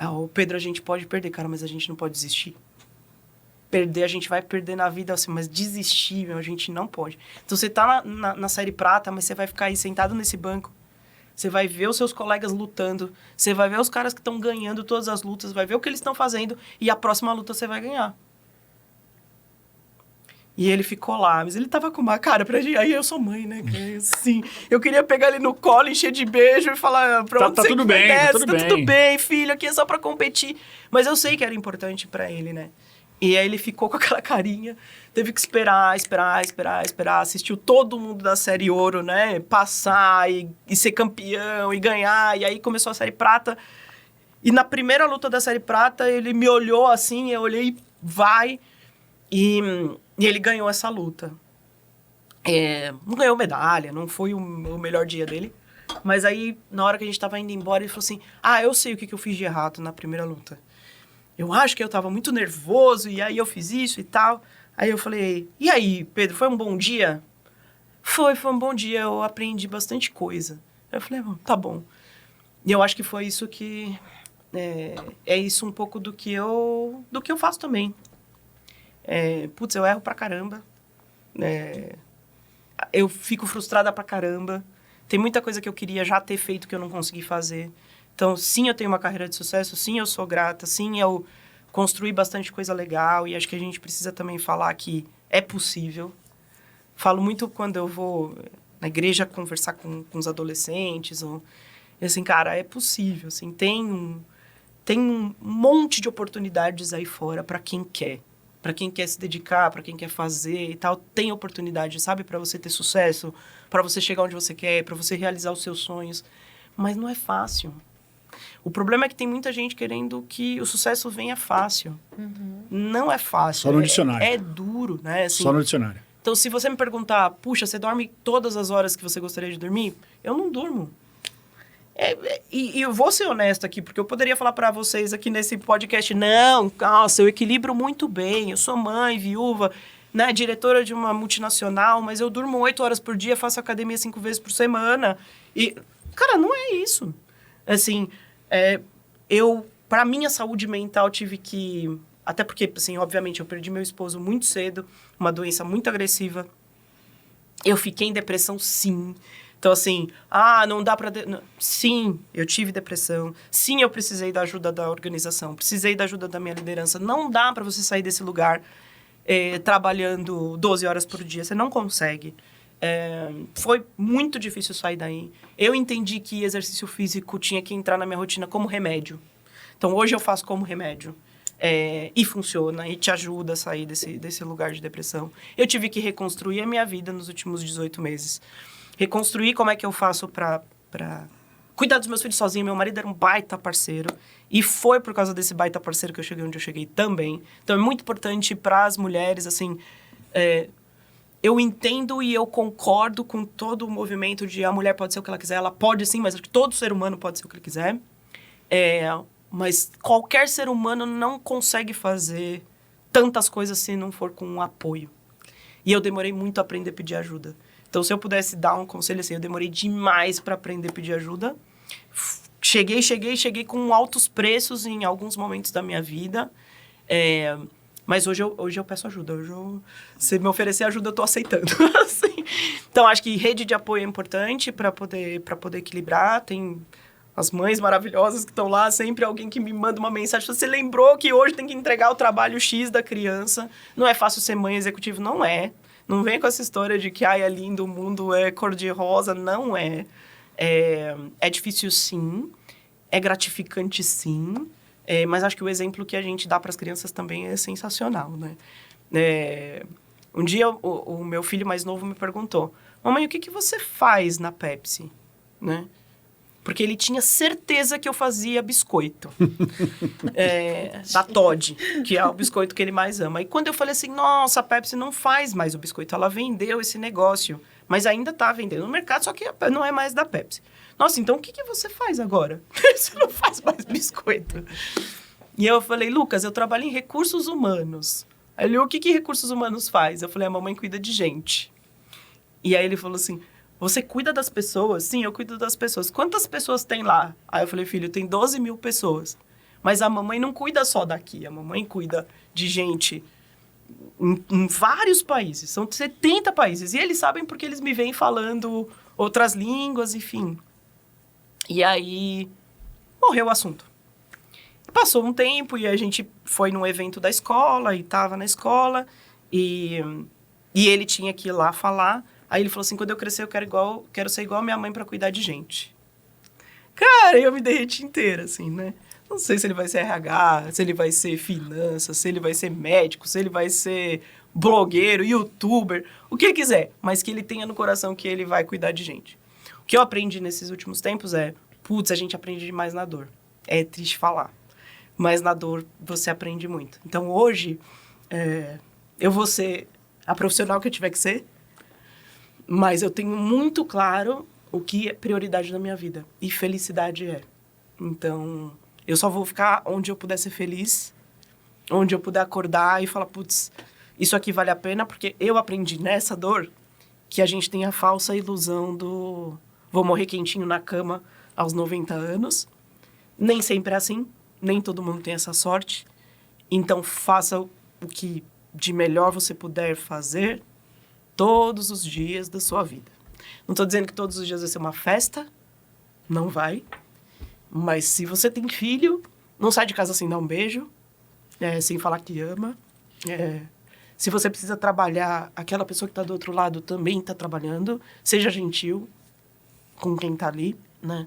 Speaker 3: o Pedro, a gente pode perder, cara, mas a gente não pode desistir. Perder, a gente vai perder na vida, assim, mas desistir, meu, a gente não pode. Então, você tá na série prata, mas você vai ficar aí sentado nesse banco. Você vai ver os seus colegas lutando. Você vai ver os caras que estão ganhando todas as lutas. Vai ver o que eles estão fazendo. E a próxima luta você vai ganhar. E ele ficou lá, mas ele tava com uma cara pra gente. Aí eu sou mãe, né? Assim, eu queria pegar ele no colo, encher de beijo e falar...
Speaker 1: Tá tudo bem, tá
Speaker 3: tudo bem, filho, aqui é só pra competir. Mas eu sei que era importante pra ele, né? E aí ele ficou com aquela carinha, teve que esperar, assistiu todo mundo da série ouro, né? Passar e ser campeão e ganhar. E aí começou a série prata. E na primeira luta da série prata, ele me olhou assim, eu olhei, vai... E ele ganhou essa luta. Não ganhou medalha, não foi o melhor dia dele. Mas aí, na hora que a gente tava indo embora, ele falou assim... eu sei o que eu fiz de errado na primeira luta. Eu acho que eu tava muito nervoso, e aí eu fiz isso e tal. Aí eu falei... E aí, Pedro, foi um bom dia? Foi um bom dia, eu aprendi bastante coisa. Eu falei, tá bom. E eu acho que foi isso que... É isso um pouco do que eu faço também. Eu erro pra caramba. Eu fico frustrada pra caramba. Tem muita coisa que eu queria já ter feito que eu não consegui fazer. Então, sim, eu tenho uma carreira de sucesso. Sim, eu sou grata. Sim, eu construí bastante coisa legal. E acho que a gente precisa também falar que é possível. Falo muito quando eu vou na igreja conversar com os adolescentes. E assim, cara, é possível. Assim, tem um monte de oportunidades aí fora pra quem quer. Para quem quer se dedicar, para quem quer fazer e tal, tem oportunidade, sabe? Para você ter sucesso, para você chegar onde você quer, para você realizar os seus sonhos. Mas não é fácil. O problema é que tem muita gente querendo que o sucesso venha fácil. Uhum. Não é fácil.
Speaker 1: Só no dicionário.
Speaker 3: É duro, né? Assim,
Speaker 1: só no dicionário.
Speaker 3: Então, se você me perguntar, puxa, você dorme todas as horas que você gostaria de dormir? Eu não durmo. E eu vou ser honesto aqui, porque eu poderia falar para vocês aqui nesse podcast, não, nossa, eu equilibro muito bem, eu sou mãe, viúva, né, diretora de uma multinacional, mas eu durmo 8 horas por dia, faço academia 5 vezes por semana. E, cara, não é isso. Assim, para minha saúde mental, tive que... Até porque, assim, obviamente, eu perdi meu esposo muito cedo, uma doença muito agressiva. Eu fiquei em depressão, sim. Então, assim, não dá pra... Sim, eu tive depressão. Sim, eu precisei da ajuda da organização. Precisei da ajuda da minha liderança. Não dá pra você sair desse lugar trabalhando 12 horas por dia. Você não consegue. Foi muito difícil sair daí. Eu entendi que exercício físico tinha que entrar na minha rotina como remédio. Então, hoje eu faço como remédio. E funciona, e te ajuda a sair desse lugar de depressão. Eu tive que reconstruir a minha vida nos últimos 18 meses. Reconstruir como é que eu faço pra cuidar dos meus filhos sozinho. Meu marido era um baita parceiro. E foi por causa desse baita parceiro que eu cheguei onde eu cheguei também. Então, é muito importante para as mulheres, assim... eu entendo e eu concordo com todo o movimento de a mulher pode ser o que ela quiser. Ela pode sim, mas acho que todo ser humano pode ser o que ele quiser. Mas qualquer ser humano não consegue fazer tantas coisas se não for com um apoio. E eu demorei muito a aprender a pedir ajuda. Então, se eu pudesse dar um conselho assim, eu demorei demais para aprender a pedir ajuda. Cheguei com altos preços em alguns momentos da minha vida. Mas hoje eu peço ajuda. Se me oferecer ajuda, eu tô aceitando. Assim. Então, acho que rede de apoio é importante para poder equilibrar. Tem as mães maravilhosas que estão lá, sempre alguém que me manda uma mensagem. Você lembrou que hoje tem que entregar o trabalho X da criança. Não é fácil ser mãe executiva, não é. Não vem com essa história de que é lindo, o mundo é cor-de-rosa. Não é. É difícil, sim. É gratificante, sim. Mas acho que o exemplo que a gente dá para as crianças também é sensacional, né? Um dia, o meu filho mais novo me perguntou, mamãe, o que você faz na Pepsi? Né? Porque ele tinha certeza que eu fazia biscoito. Da Toddy, que é o biscoito que ele mais ama. E quando eu falei assim, nossa, a Pepsi não faz mais o biscoito, ela vendeu esse negócio, mas ainda está vendendo no mercado, só que não é mais da Pepsi. Nossa, então o que você faz agora? Você não faz mais biscoito. E eu falei, Lucas, eu trabalho em recursos humanos. Aí ele, o que recursos humanos faz? Eu falei, a mamãe cuida de gente. E aí ele falou assim, você cuida das pessoas? Sim, eu cuido das pessoas. Quantas pessoas tem lá? Aí eu falei, filho, tem 12 mil pessoas. Mas a mamãe não cuida só daqui. A mamãe cuida de gente em vários países. São 70 países. E eles sabem porque eles me veem falando outras línguas, enfim. E aí, morreu o assunto. Passou um tempo e a gente foi num evento da escola e estava na escola. E ele tinha que ir lá falar. Aí ele falou assim, quando eu crescer eu quero ser igual a minha mãe para cuidar de gente. Cara, eu me derreti inteira, assim, né? Não sei se ele vai ser RH, se ele vai ser finanças, se ele vai ser médico, se ele vai ser blogueiro, youtuber, o que ele quiser. Mas que ele tenha no coração que ele vai cuidar de gente. O que eu aprendi nesses últimos tempos é, a gente aprende demais na dor. É triste falar. Mas na dor você aprende muito. Então hoje, eu vou ser a profissional que eu tiver que ser, mas eu tenho muito claro o que é prioridade na minha vida. E felicidade é. Então, eu só vou ficar onde eu puder ser feliz, onde eu puder acordar e falar, isso aqui vale a pena, porque eu aprendi nessa dor que a gente tem a falsa ilusão do vou morrer quentinho na cama aos 90 anos. Nem sempre é assim, nem todo mundo tem essa sorte. Então, faça o que de melhor você puder fazer todos os dias da sua vida. Não estou dizendo que todos os dias vai ser uma festa, não vai. Mas se você tem filho, não sai de casa sem dar um beijo, sem falar que ama. Se você precisa trabalhar, aquela pessoa que está do outro lado também está trabalhando. Seja gentil com quem está ali, né?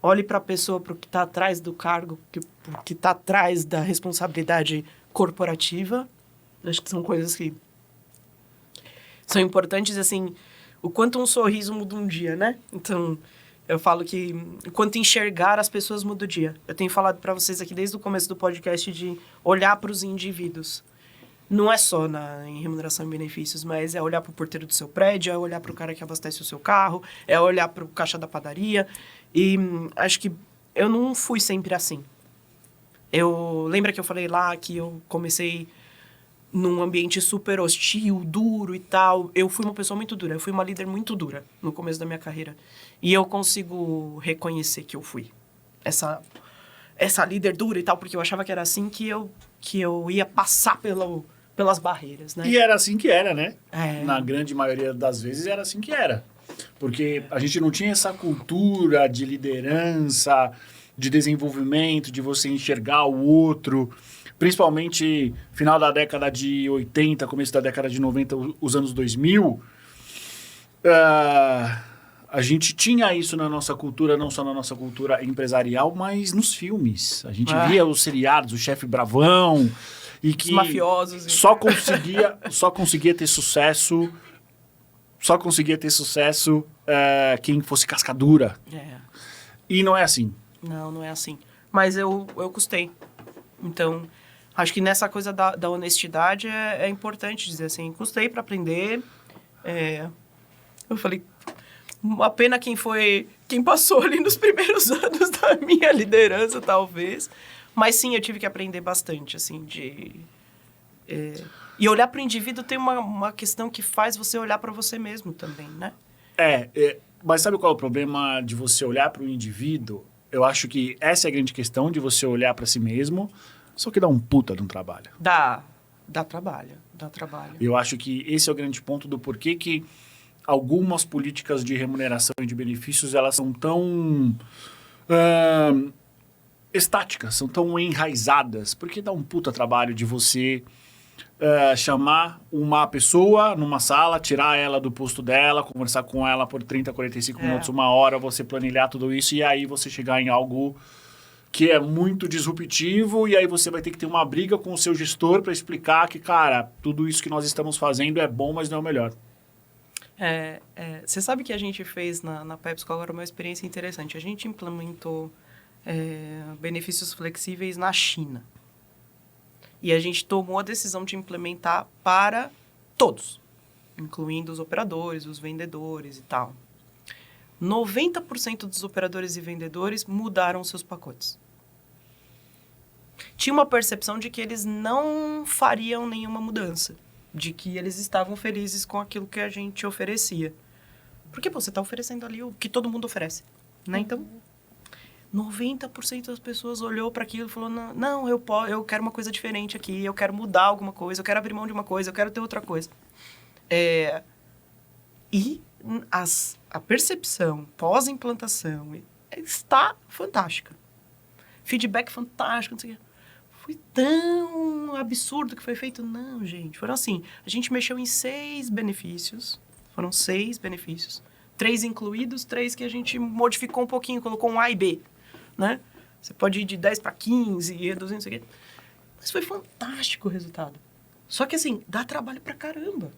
Speaker 3: Olhe para a pessoa, para o que está atrás do cargo, que está atrás da responsabilidade corporativa. Acho que são coisas que são importantes, assim, o quanto um sorriso muda um dia, né? Então, eu falo que o quanto enxergar as pessoas muda o dia. Eu tenho falado para vocês aqui desde o começo do podcast de olhar para os indivíduos. Não é só em remuneração e benefícios, mas é olhar para o porteiro do seu prédio, é olhar para o cara que abastece o seu carro, é olhar para o caixa da padaria. E acho que eu não fui sempre assim. Lembra que eu falei lá que eu comecei num ambiente super hostil, duro e tal. Eu fui uma pessoa muito dura, eu fui uma líder muito dura no começo da minha carreira. E eu consigo reconhecer que eu fui essa líder dura e tal, porque eu achava que era assim que eu ia passar pelas barreiras, né?
Speaker 1: E era assim que era, né? Na grande maioria das vezes era assim que era. Porque a gente não tinha essa cultura de liderança, de desenvolvimento, de você enxergar o outro. Principalmente final da década de 80, começo da década de 90, os anos 2000, a gente tinha isso na nossa cultura, não só na nossa cultura empresarial, mas nos filmes. A gente via os seriados, o chefe bravão, e que
Speaker 3: os mafiosos.
Speaker 1: Só conseguia ter sucesso quem fosse cascadura. E não é assim.
Speaker 3: Não é assim. Mas eu custei. Então, acho que nessa coisa da honestidade é importante dizer assim, custei para aprender. Eu falei, uma pena quem passou ali nos primeiros anos da minha liderança, talvez. Mas sim, eu tive que aprender bastante, assim, E olhar para o indivíduo tem uma questão que faz você olhar para você mesmo também, né?
Speaker 1: Mas sabe qual é o problema de você olhar para o indivíduo? Eu acho que essa é a grande questão de você olhar para si mesmo, só que dá um puta de um trabalho.
Speaker 3: Dá trabalho.
Speaker 1: Eu acho que esse é o grande ponto do porquê que algumas políticas de remuneração e de benefícios, elas são tão estáticas, são tão enraizadas, porque dá um puta trabalho de você chamar uma pessoa numa sala, tirar ela do posto dela, conversar com ela por 30, 45 minutos, uma hora, você planilhar tudo isso e aí você chegar em algo que é muito disruptivo e aí você vai ter que ter uma briga com o seu gestor para explicar que, cara, tudo isso que nós estamos fazendo é bom, mas não é o melhor.
Speaker 3: Você sabe que a gente fez na PepsiCo agora uma experiência interessante. A gente implementou benefícios flexíveis na China. E a gente tomou a decisão de implementar para todos, incluindo os operadores, os vendedores e tal. 90% dos operadores e vendedores mudaram seus pacotes. Tinha uma percepção de que eles não fariam nenhuma mudança, de que eles estavam felizes com aquilo que a gente oferecia. Porque você está oferecendo ali o que todo mundo oferece, né? Então, 90% das pessoas olhou para aquilo e falou, não, eu quero uma coisa diferente aqui, eu quero mudar alguma coisa, eu quero abrir mão de uma coisa, eu quero ter outra coisa. E a percepção pós-implantação está fantástica. Feedback fantástico, não sei o quê. Foi tão absurdo que foi feito. Não, gente. Foram assim, a gente mexeu em 6 benefícios. Foram 6 benefícios. 3 incluídos, 3 que a gente modificou um pouquinho, colocou um A e B, né? Você pode ir de 10 para 15 e reduzir, não sei o quê. Mas foi fantástico o resultado. Só que, assim, dá trabalho pra caramba.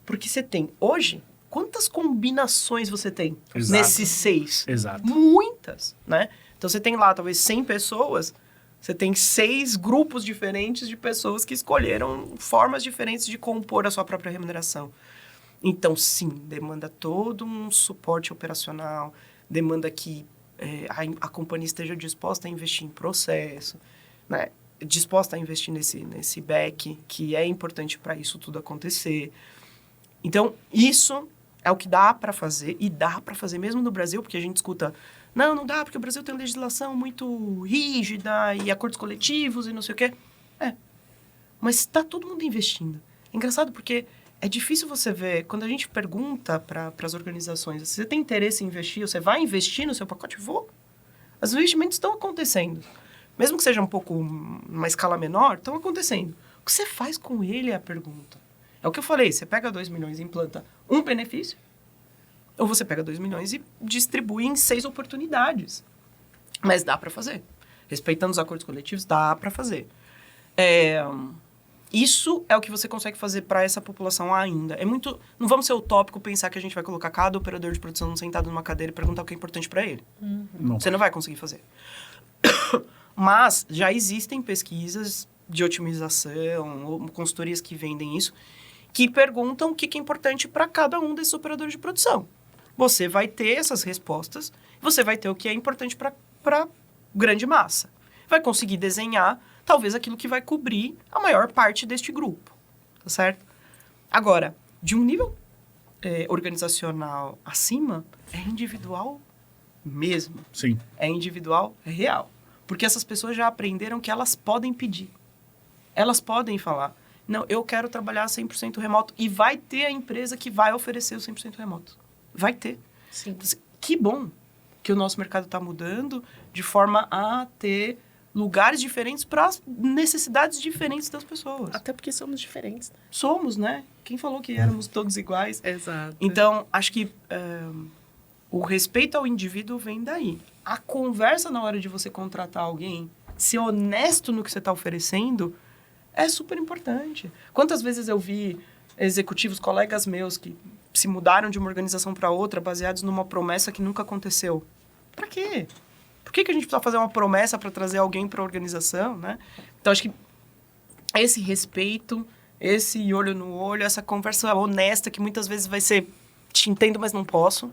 Speaker 3: Porque você tem, hoje, quantas combinações você tem nesses 6?
Speaker 1: Exato.
Speaker 3: Muitas, né? Então, você tem lá, talvez, 100 pessoas, você tem 6 grupos diferentes de pessoas que escolheram formas diferentes de compor a sua própria remuneração. Então, sim, demanda todo um suporte operacional, demanda que a companhia esteja disposta a investir em processo, né? Disposta a investir nesse back, que é importante para isso tudo acontecer. Então, isso é o que dá para fazer, e dá para fazer mesmo no Brasil, porque a gente escuta, não dá, porque o Brasil tem legislação muito rígida e acordos coletivos e não sei o quê. Mas está todo mundo investindo. É engraçado porque é difícil você ver, quando a gente pergunta para as organizações, se você tem interesse em investir, você vai investir no seu pacote? Vou. Os investimentos estão acontecendo. Mesmo que seja um pouco uma escala menor, estão acontecendo. O que você faz com ele é a pergunta. É o que eu falei, você pega 2 milhões e implanta um benefício, ou você pega 2 milhões e distribui em 6 oportunidades. Mas dá para fazer. Respeitando os acordos coletivos, dá para fazer. Isso é o que você consegue fazer para essa população ainda. É muito... Não vamos ser utópico pensar que a gente vai colocar cada operador de produção sentado numa cadeira e perguntar o que é importante para ele.
Speaker 1: Não.
Speaker 3: Você não vai conseguir fazer. Mas já existem pesquisas de otimização, ou consultorias que vendem isso, que perguntam o que é importante para cada um desses operadores de produção. Você vai ter essas respostas, você vai ter o que é importante para grande massa. Vai conseguir desenhar, talvez, aquilo que vai cobrir a maior parte deste grupo, tá certo? Agora, de um nível organizacional acima, é individual mesmo.
Speaker 1: Sim.
Speaker 3: É individual, é real. Porque essas pessoas já aprenderam que elas podem pedir. Elas podem falar, não, eu quero trabalhar 100% remoto. E vai ter a empresa que vai oferecer o 100% remoto. Vai ter.
Speaker 2: Sim.
Speaker 3: Que bom que o nosso mercado está mudando de forma a ter lugares diferentes para as necessidades diferentes das pessoas.
Speaker 2: Até porque somos diferentes, né?
Speaker 3: Somos, né? Quem falou que éramos todos iguais?
Speaker 2: Exato.
Speaker 3: Então, acho que o respeito ao indivíduo vem daí. A conversa na hora de você contratar alguém, ser honesto no que você está oferecendo, é super importante. Quantas vezes eu vi executivos, colegas meus, que se mudaram de uma organização para outra baseados numa promessa que nunca aconteceu? Para quê? Por que a gente precisa fazer uma promessa para trazer alguém para a organização, né? Então, acho que esse respeito, esse olho no olho, essa conversa honesta, que muitas vezes vai ser, te entendo, mas não posso,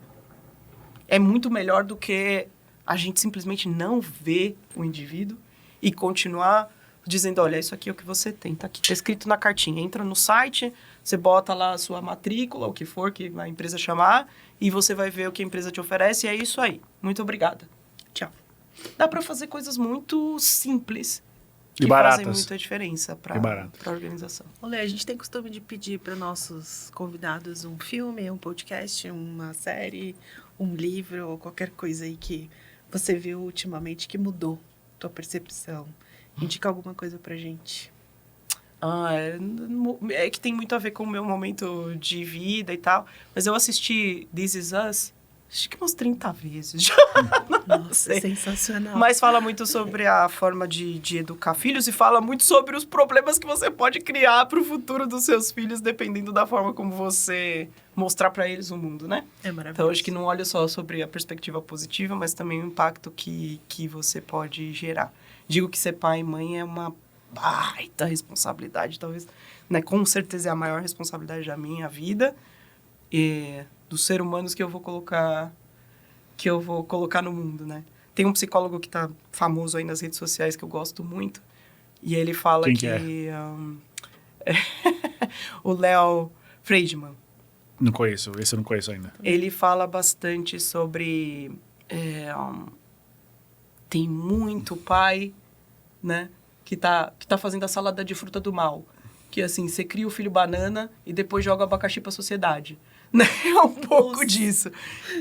Speaker 3: é muito melhor do que a gente simplesmente não ver o indivíduo e continuar dizendo, olha, isso aqui é o que você tem, tá aqui, tá escrito na cartinha. Entra no site, você bota lá a sua matrícula, o que for que a empresa chamar, e você vai ver o que a empresa te oferece, e é isso aí. Muito obrigada. Tchau. Dá para fazer coisas muito simples que
Speaker 1: E baratas.
Speaker 3: fazem muita diferença para a organização.
Speaker 2: Olê, a gente tem costume de pedir para nossos convidados um filme, um podcast, uma série, um livro ou qualquer coisa aí que você viu ultimamente que mudou tua percepção. Indica alguma coisa pra gente.
Speaker 3: É que tem muito a ver com o meu momento de vida e tal. Mas eu assisti This Is Us. acho que umas 30 vezes já.
Speaker 2: Nossa,
Speaker 3: sei.
Speaker 2: sensacional.
Speaker 3: Mas fala muito sobre a forma de educar filhos e fala muito sobre os problemas que você pode criar para o futuro dos seus filhos, dependendo da forma como você mostrar para eles o mundo, né?
Speaker 2: É maravilhoso.
Speaker 3: Então, acho que não olha só sobre a perspectiva positiva, mas também o impacto que você pode gerar. Digo que ser pai e mãe é uma baita responsabilidade, talvez, né? Com certeza é a maior responsabilidade da minha vida e dos seres humanos que eu vou colocar no mundo, né? Tem um psicólogo que tá famoso aí nas redes sociais que eu gosto muito e ele fala
Speaker 1: Quem
Speaker 3: que
Speaker 1: é?
Speaker 3: O Léo Friedman.
Speaker 1: Não conheço, esse eu não conheço ainda.
Speaker 3: Ele fala bastante sobre... tem muito pai, né? Que tá fazendo a salada de fruta do mal. Que, assim, você cria o filho banana e depois joga o abacaxi pra sociedade. Né? É um pouco disso.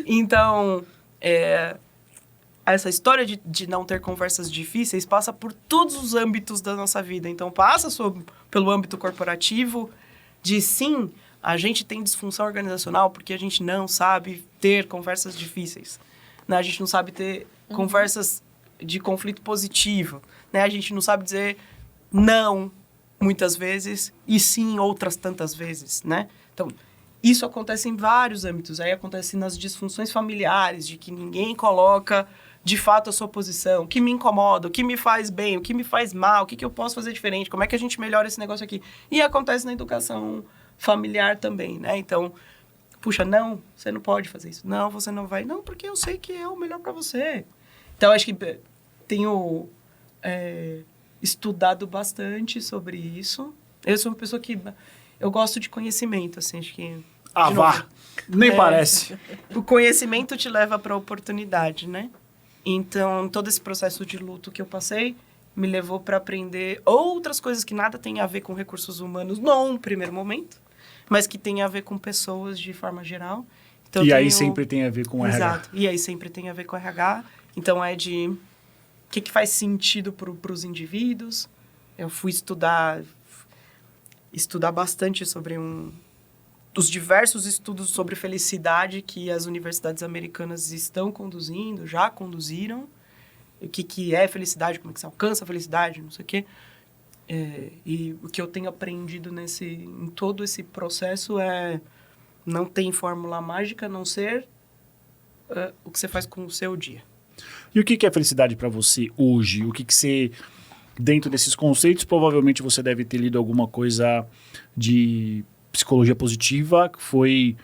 Speaker 3: Então, essa história de não ter conversas difíceis passa por todos os âmbitos da nossa vida. Então, passa pelo âmbito corporativo de, sim, a gente tem disfunção organizacional porque a gente não sabe ter conversas difíceis. Né? A gente não sabe ter conversas de conflito positivo. Né? A gente não sabe dizer não, muitas vezes, e sim outras tantas vezes. Né? Então, isso acontece em vários âmbitos. Aí acontece nas disfunções familiares, de que ninguém coloca, de fato, a sua posição, o que me incomoda, o que me faz bem, o que me faz mal, o que eu posso fazer diferente, como é que a gente melhora esse negócio aqui. E acontece na educação familiar também, né? Então, puxa, não, você não pode fazer isso. Não, você não vai. Não, porque eu sei que é o melhor para você. Então, acho que tenho estudado bastante sobre isso. Eu sou uma pessoa que... Eu gosto de conhecimento, assim, acho que...
Speaker 1: vá! Nem parece.
Speaker 3: O conhecimento te leva para a oportunidade, né? Então, todo esse processo de luto que eu passei me levou para aprender outras coisas que nada tem a ver com recursos humanos num primeiro momento, mas que tem a ver com pessoas de forma geral. Então,
Speaker 1: E aí sempre tem a ver com RH.
Speaker 3: Exato. E aí sempre tem a ver com RH. Então, é de... O que faz sentido para os indivíduos. Eu fui estudar bastante sobre os diversos estudos sobre felicidade que as universidades americanas estão conduzindo, já conduziram. O que é felicidade, como é que se alcança a felicidade, não sei o quê. E o que eu tenho aprendido em todo esse processo não tem fórmula mágica, a não ser o que você faz com o seu dia.
Speaker 1: E o que é felicidade para você hoje? O que você... Dentro desses conceitos, provavelmente você deve ter lido alguma coisa de psicologia positiva, que foi...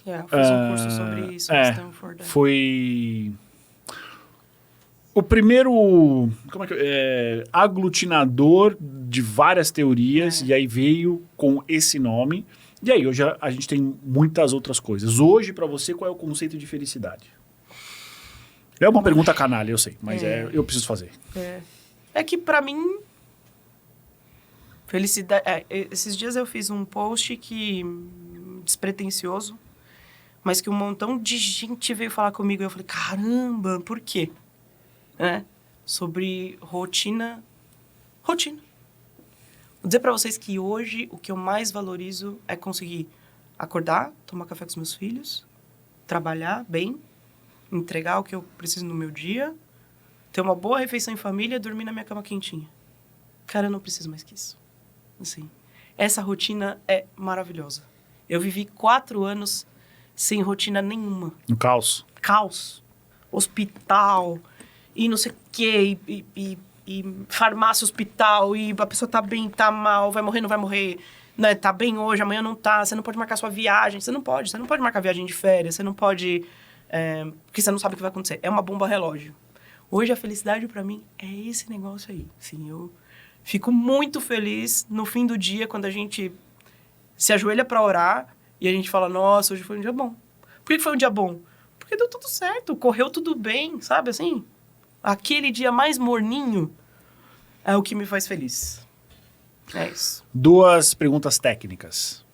Speaker 3: Eu fiz um curso sobre isso em Stanford.
Speaker 1: Foi o primeiro aglutinador de várias teorias, e aí veio com esse nome. E aí, hoje a gente tem muitas outras coisas. Hoje, para você, qual é o conceito de felicidade? É uma pergunta canalha, eu sei, mas eu preciso fazer.
Speaker 3: É que, para mim, felicidade... esses dias eu fiz um post despretensioso, mas que um montão de gente veio falar comigo. E eu falei, caramba, por quê? Sobre rotina. Rotina. Vou dizer para vocês que hoje o que eu mais valorizo é conseguir acordar, tomar café com os meus filhos, trabalhar bem, entregar o que eu preciso no meu dia, ter uma boa refeição em família, dormir na minha cama quentinha. Cara, eu não preciso mais que isso. Assim, essa rotina é maravilhosa. Eu vivi 4 anos sem rotina nenhuma.
Speaker 1: No caos.
Speaker 3: Caos. Hospital, e não sei o quê, e farmácia, hospital, e a pessoa tá bem, tá mal, vai morrer, não vai morrer, né? Tá bem hoje, amanhã não tá, você não pode marcar sua viagem, você não pode marcar viagem de férias, você não pode, porque você não sabe o que vai acontecer. É uma bomba relógio. Hoje a felicidade pra mim é esse negócio aí. Assim, eu fico muito feliz no fim do dia, quando a gente se ajoelha pra orar e a gente fala, nossa, hoje foi um dia bom. Por que foi um dia bom? Porque deu tudo certo, correu tudo bem, sabe assim? Aquele dia mais morninho é o que me faz feliz. É isso. 2
Speaker 1: perguntas técnicas.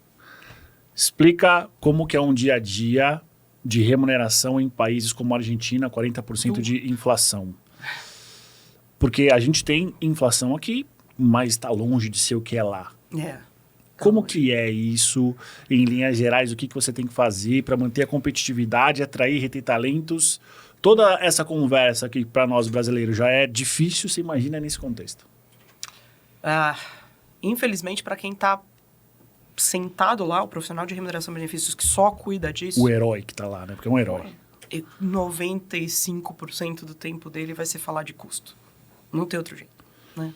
Speaker 1: Explica como que é um dia a dia de remuneração em países como a Argentina, 40% de inflação. Porque a gente tem inflação aqui, mas está longe de ser o que é lá. Como que é isso, em linhas gerais, o que você tem que fazer para manter a competitividade, atrair, reter talentos? Toda essa conversa que para nós brasileiros já é difícil, você imagina nesse contexto.
Speaker 3: Infelizmente, para quem está sentado lá, o profissional de remuneração e benefícios que só cuida disso...
Speaker 1: O herói que está lá, né? Porque é um herói.
Speaker 3: 95% do tempo dele vai ser falar de custo. Não tem outro jeito, né?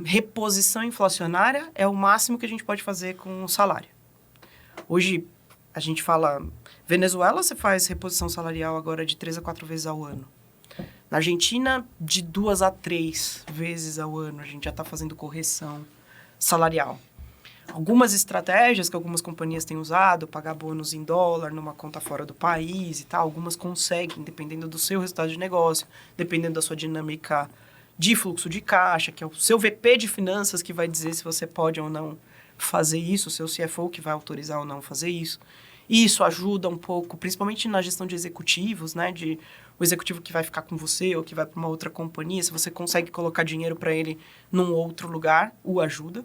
Speaker 3: Reposição inflacionária é o máximo que a gente pode fazer com o salário. Hoje, a gente fala... Venezuela, você faz reposição salarial agora de 3 a 4 vezes ao ano. Na Argentina, de 2 a 3 vezes ao ano, a gente já está fazendo correção salarial. Algumas estratégias que algumas companhias têm usado, pagar bônus em dólar numa conta fora do país e tal, algumas conseguem, dependendo do seu resultado de negócio, dependendo da sua dinâmica de fluxo de caixa, que é o seu VP de finanças que vai dizer se você pode ou não fazer isso, o seu CFO que vai autorizar ou não fazer isso. E isso ajuda um pouco, principalmente na gestão de executivos, né? O executivo que vai ficar com você ou que vai para uma outra companhia, se você consegue colocar dinheiro para ele num outro lugar, o ajuda.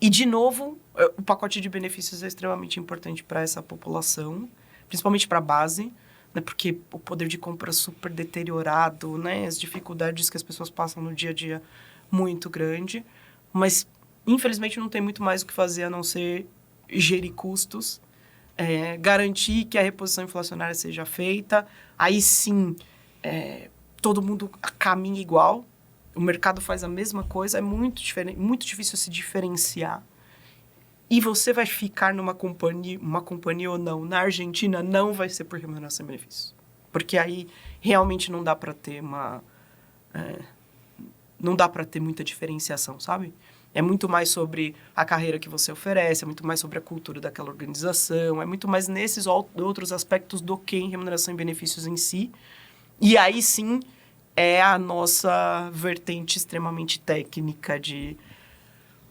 Speaker 3: E, de novo, o pacote de benefícios é extremamente importante para essa população, principalmente para a base, né, porque o poder de compra super deteriorado, né, as dificuldades que as pessoas passam no dia a dia muito grande, mas, infelizmente, não tem muito mais o que fazer a não ser gerir custos, garantir que a reposição inflacionária seja feita, aí sim, todo mundo caminha igual, o mercado faz a mesma coisa, é muito difícil se diferenciar. E você vai ficar numa companhia ou não, na Argentina, não vai ser por remuneração e benefícios. Porque aí realmente não dá para ter não dá para ter muita diferenciação, sabe? É muito mais sobre a carreira que você oferece, é muito mais sobre a cultura daquela organização, é muito mais nesses outros aspectos do que em remuneração e benefícios em si. E aí sim é a nossa vertente extremamente técnica de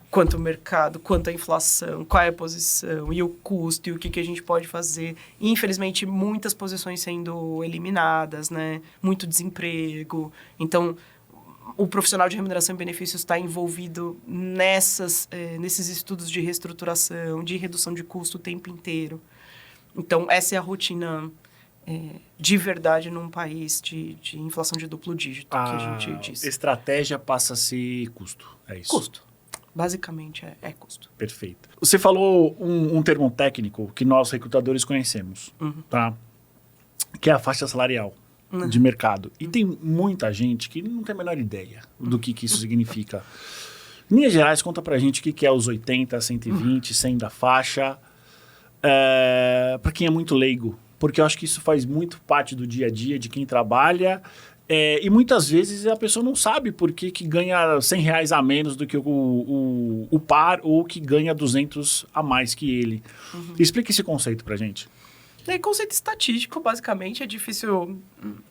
Speaker 3: quanto o mercado, quanto a inflação, qual é a posição e o custo e o que a gente pode fazer. E, infelizmente, muitas posições sendo eliminadas, né? Muito desemprego. Então, o profissional de remuneração e benefícios está envolvido nesses estudos de reestruturação, de redução de custo o tempo inteiro. Então, essa é a rotina de verdade num país de inflação de duplo dígito, que a gente diz.
Speaker 1: Estratégia passa a ser custo, é isso?
Speaker 3: Custo. Basicamente, é custo.
Speaker 1: Perfeito. Você falou um termo técnico que nós, recrutadores, conhecemos, tá? Que é a faixa salarial de mercado. E tem muita gente que não tem a menor ideia do que isso significa. Em linhas gerais, conta pra gente o que é os 80, 120, 100 da faixa. Para quem é muito leigo, porque eu acho que isso faz muito parte do dia a dia de quem trabalha. E muitas vezes a pessoa não sabe por que ganha R$100 a menos do que o par ou que ganha 200 a mais que ele. Explica esse conceito pra gente.
Speaker 3: Conceito estatístico, basicamente, é difícil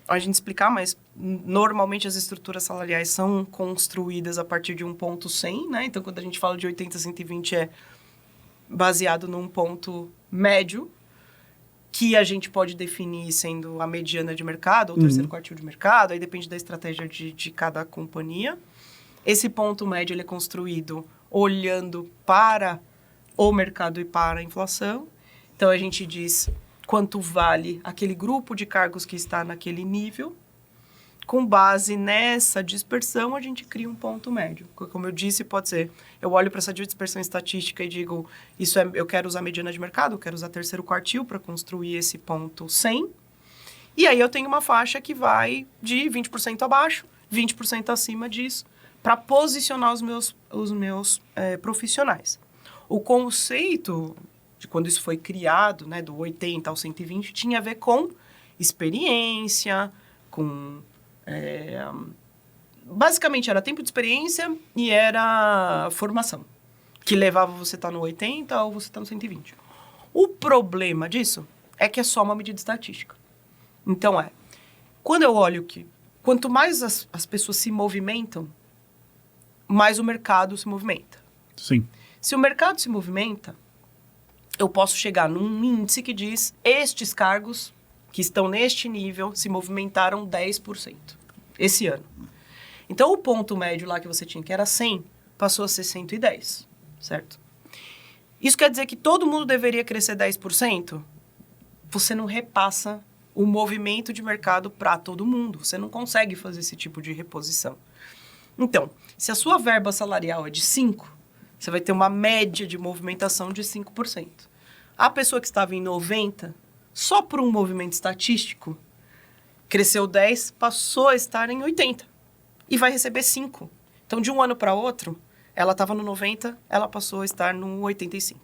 Speaker 3: a gente explicar, mas normalmente as estruturas salariais são construídas a partir de um ponto 100, né? Então, quando a gente fala de 80 a 120, é baseado num ponto médio, que a gente pode definir sendo a mediana de mercado, ou o terceiro quartil de mercado, aí depende da estratégia de cada companhia. Esse ponto médio ele é construído olhando para o mercado e para a inflação. Então, a gente diz quanto vale aquele grupo de cargos que está naquele nível. Com base nessa dispersão, a gente cria um ponto médio. Como eu disse, pode ser, eu olho para essa dispersão estatística e digo, eu quero usar mediana de mercado, eu quero usar terceiro quartil para construir esse ponto 100. E aí eu tenho uma faixa que vai de 20% abaixo, 20% acima disso, para posicionar os meus profissionais. O conceito de quando isso foi criado, né, do 80 ao 120, tinha a ver com experiência, com... basicamente era tempo de experiência e era formação, que levava você a estar no 80 ou você estar no 120. O problema disso é que é só uma medida estatística. Então quando eu olho que quanto mais as pessoas se movimentam, mais o mercado se movimenta.
Speaker 1: Sim.
Speaker 3: Se o mercado se movimenta, eu posso chegar num índice que diz estes cargos que estão neste nível se movimentaram 10% esse ano. Então, o ponto médio lá que você tinha, que era 100, passou a ser 110, certo? Isso quer dizer que todo mundo deveria crescer 10%? Você não repassa o movimento de mercado para todo mundo. Você não consegue fazer esse tipo de reposição. Então, se a sua verba salarial é de 5%, você vai ter uma média de movimentação de 5%. A pessoa que estava em 90%, só por um movimento estatístico, cresceu 10%, passou a estar em 80%. E vai receber 5%. Então, de um ano para outro, ela estava no 90%, ela passou a estar no 85%.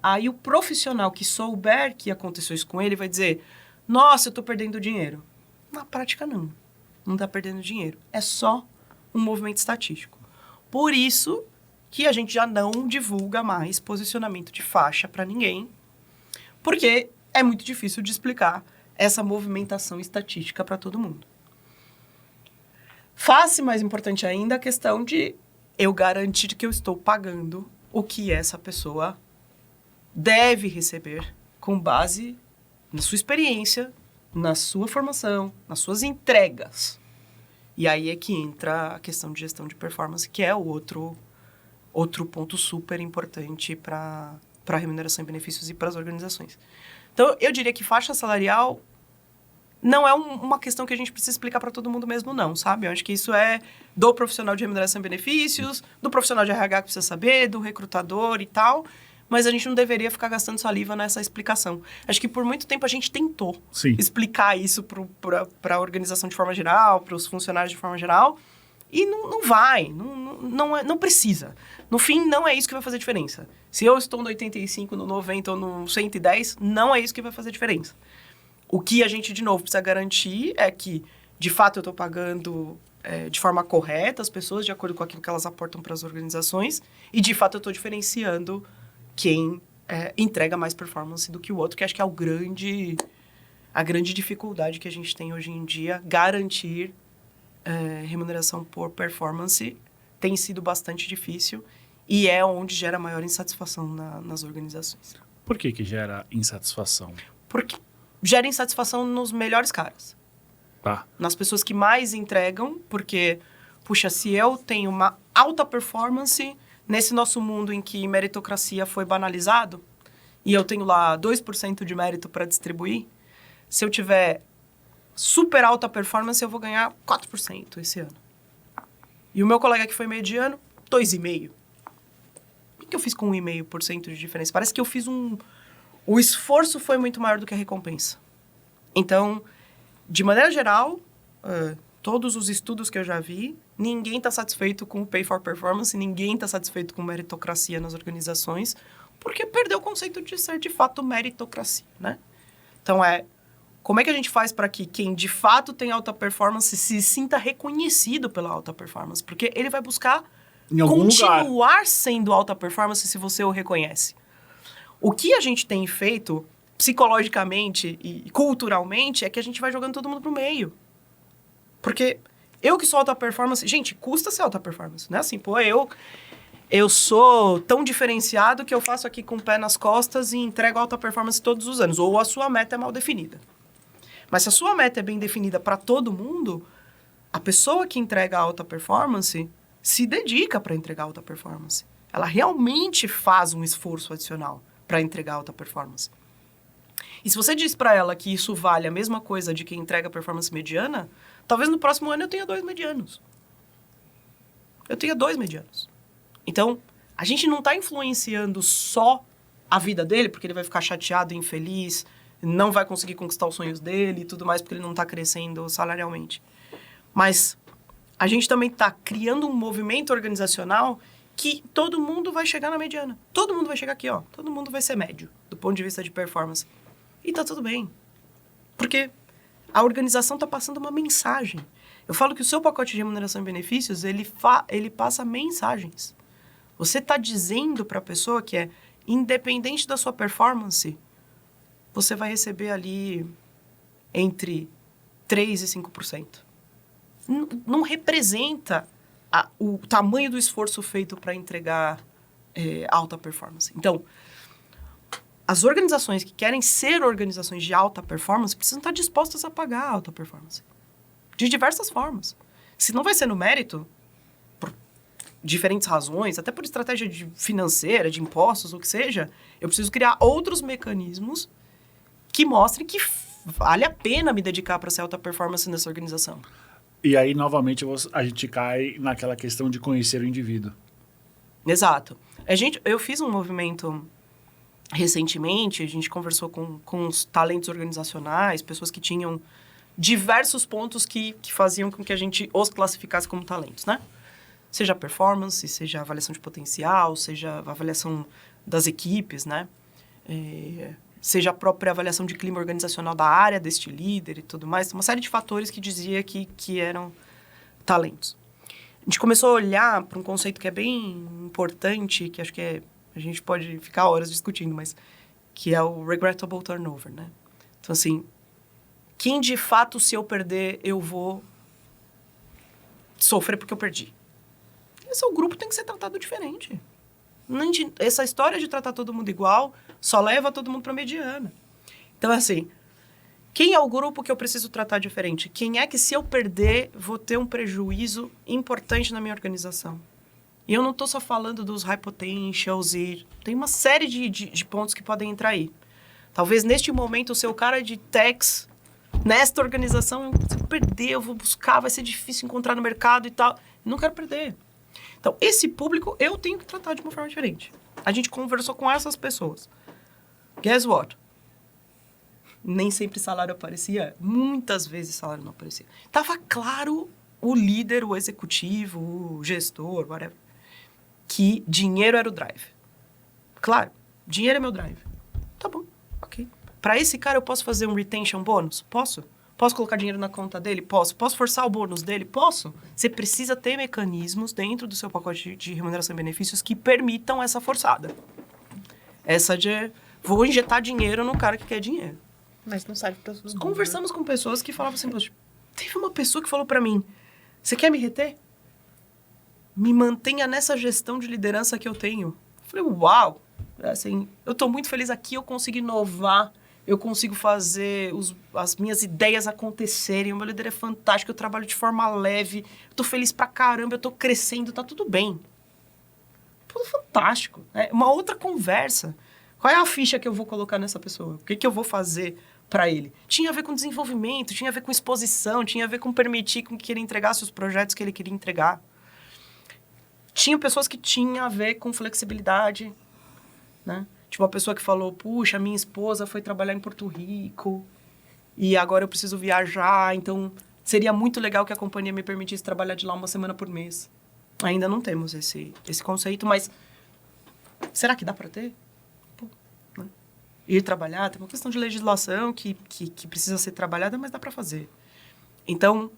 Speaker 3: Aí o profissional que souber que aconteceu isso com ele vai dizer, nossa, eu estou perdendo dinheiro. Na prática, não. Não está perdendo dinheiro. É só um movimento estatístico. Por isso que a gente já não divulga mais posicionamento de faixa para ninguém, porque é muito difícil de explicar essa movimentação estatística para todo mundo. Fácil, mais importante ainda, a questão de eu garantir que eu estou pagando o que essa pessoa deve receber com base na sua experiência, na sua formação, nas suas entregas. E aí é que entra a questão de gestão de performance, que é o outro ponto super importante para a remuneração e benefícios e para as organizações. Então, eu diria que faixa salarial não é uma questão que a gente precisa explicar para todo mundo mesmo, não, sabe? Eu acho que isso é do profissional de remuneração e benefícios, do profissional de RH que precisa saber, do recrutador e tal, mas a gente não deveria ficar gastando saliva nessa explicação. Acho que por muito tempo a gente tentou explicar isso para a organização de forma geral, para os funcionários de forma geral, e não vai, não precisa. No fim, não é isso que vai fazer diferença. Se eu estou no 85, no 90 ou no 110, não é isso que vai fazer diferença. O que a gente, de novo, precisa garantir é que, de fato, eu estou pagando de forma correta as pessoas, de acordo com aquilo que elas aportam para as organizações, e, de fato, eu estou diferenciando quem entrega mais performance do que o outro, que acho que é a grande dificuldade que a gente tem hoje em dia. Garantir remuneração por performance tem sido bastante difícil e é onde gera maior insatisfação nas organizações.
Speaker 1: Por que gera insatisfação?
Speaker 3: Porque gera insatisfação nos melhores caras.
Speaker 1: Tá.
Speaker 3: Nas pessoas que mais entregam, porque, puxa, se eu tenho uma alta performance nesse nosso mundo em que meritocracia foi banalizado, e eu tenho lá 2% de mérito para distribuir, se eu tiver super alta performance, eu vou ganhar 4% esse ano. E o meu colega que foi mediano, 2,5%. O que eu fiz com 1,5% de diferença? Parece que eu fiz O esforço foi muito maior do que a recompensa. Então, de maneira geral, todos os estudos que eu já vi, ninguém está satisfeito com o Pay for Performance, ninguém está satisfeito com meritocracia nas organizações, porque perdeu o conceito de ser, de fato, meritocracia, né? Então, como é que a gente faz para que quem, de fato, tem alta performance se sinta reconhecido pela alta performance? Porque ele vai buscar continuar sendo alta performance se você o reconhece. O que a gente tem feito psicologicamente e culturalmente é que a gente vai jogando todo mundo pro meio. Porque eu que sou alta performance... Gente, custa ser alta performance, não é assim? Pô, eu sou tão diferenciado que eu faço aqui com o pé nas costas e entrego alta performance todos os anos. Ou a sua meta é mal definida. Mas se a sua meta é bem definida para todo mundo, a pessoa que entrega alta performance se dedica para entregar alta performance. Ela realmente faz um esforço adicional para entregar alta performance. E se você diz para ela que isso vale a mesma coisa de quem entrega performance mediana, talvez no próximo ano eu tenha 2 medianos. Eu tenha 2 medianos. Então, a gente não está influenciando só a vida dele, porque ele vai ficar chateado e infeliz, não vai conseguir conquistar os sonhos dele e tudo mais, porque ele não está crescendo salarialmente. Mas a gente também está criando um movimento organizacional que todo mundo vai chegar na mediana. Todo mundo vai chegar aqui, ó. Todo mundo vai ser médio, do ponto de vista de performance. E tá tudo bem. Porque a organização está passando uma mensagem. Eu falo que o seu pacote de remuneração e benefícios, ele passa mensagens. Você está dizendo para a pessoa que independente da sua performance, você vai receber ali entre 3% e 5%. Não representa o tamanho do esforço feito para entregar alta performance. Então, as organizações que querem ser organizações de alta performance precisam estar dispostas a pagar alta performance. De diversas formas. Se não vai ser no mérito, diferentes razões, até por estratégia financeira, de impostos, o que seja, eu preciso criar outros mecanismos que mostrem que vale a pena me dedicar para ser alta performance nessa organização.
Speaker 1: E aí, novamente, a gente cai naquela questão de conhecer o indivíduo.
Speaker 3: Exato. Eu fiz um movimento recentemente, a gente conversou com os talentos organizacionais, pessoas que tinham diversos pontos que faziam com que a gente os classificasse como talentos, né? Seja performance, seja avaliação de potencial, seja a avaliação das equipes, né? Seja a própria avaliação de clima organizacional da área deste líder e tudo mais. Uma série de fatores que dizia que eram talentos. A gente começou a olhar para um conceito que é bem importante, que acho que a gente pode ficar horas discutindo, mas que é o regrettable turnover, né? Então, assim, quem de fato, se eu perder, eu vou sofrer porque eu perdi? Esse é o grupo que tem que ser tratado diferente. Essa história de tratar todo mundo igual só leva todo mundo para mediana. Então, assim, quem é o grupo que eu preciso tratar diferente? Quem é que, se eu perder, vou ter um prejuízo importante na minha organização? E eu não estou só falando dos high potentials e tem uma série de pontos que podem entrar aí. Talvez, neste momento, o seu cara de techs, nesta organização, se eu perder, eu vou buscar, vai ser difícil encontrar no mercado e tal. Não quero perder. Então, esse público eu tenho que tratar de uma forma diferente. A gente conversou com essas pessoas. Guess what? Nem sempre salário aparecia. Muitas vezes salário não aparecia. Tava claro o líder, o executivo, o gestor, whatever, que dinheiro era o drive. Claro, dinheiro é meu drive. Tá bom, ok. Para esse cara eu posso fazer um retention bônus? Posso? Posso colocar dinheiro na conta dele? Posso. Posso forçar o bônus dele? Posso. Você precisa ter mecanismos dentro do seu pacote de remuneração e benefícios que permitam essa forçada. Essa de, vou injetar dinheiro no cara que quer dinheiro.
Speaker 2: Mas não serve para todo mundo.
Speaker 3: Conversamos com pessoas que falavam assim, teve uma pessoa que falou para mim, você quer me reter? Me mantenha nessa gestão de liderança que eu tenho. Eu falei, uau! Assim, eu tô muito feliz aqui, eu consigo inovar, eu consigo fazer as minhas ideias acontecerem, o meu líder é fantástico, eu trabalho de forma leve, eu tô feliz pra caramba, eu tô crescendo, tá tudo bem. Tudo fantástico. É uma outra conversa. Qual é a ficha que eu vou colocar nessa pessoa? O que eu vou fazer para ele? Tinha a ver com desenvolvimento, tinha a ver com exposição, tinha a ver com permitir que ele entregasse os projetos que ele queria entregar. Tinha pessoas que tinham a ver com flexibilidade, né? Tipo, uma pessoa que falou, puxa, minha esposa foi trabalhar em Porto Rico e agora eu preciso viajar, então seria muito legal que a companhia me permitisse trabalhar de lá uma semana por mês. Ainda não temos esse conceito, mas será que dá para ter? Pô, né? Ir trabalhar, tem uma questão de legislação que precisa ser trabalhada, mas dá para fazer. Então,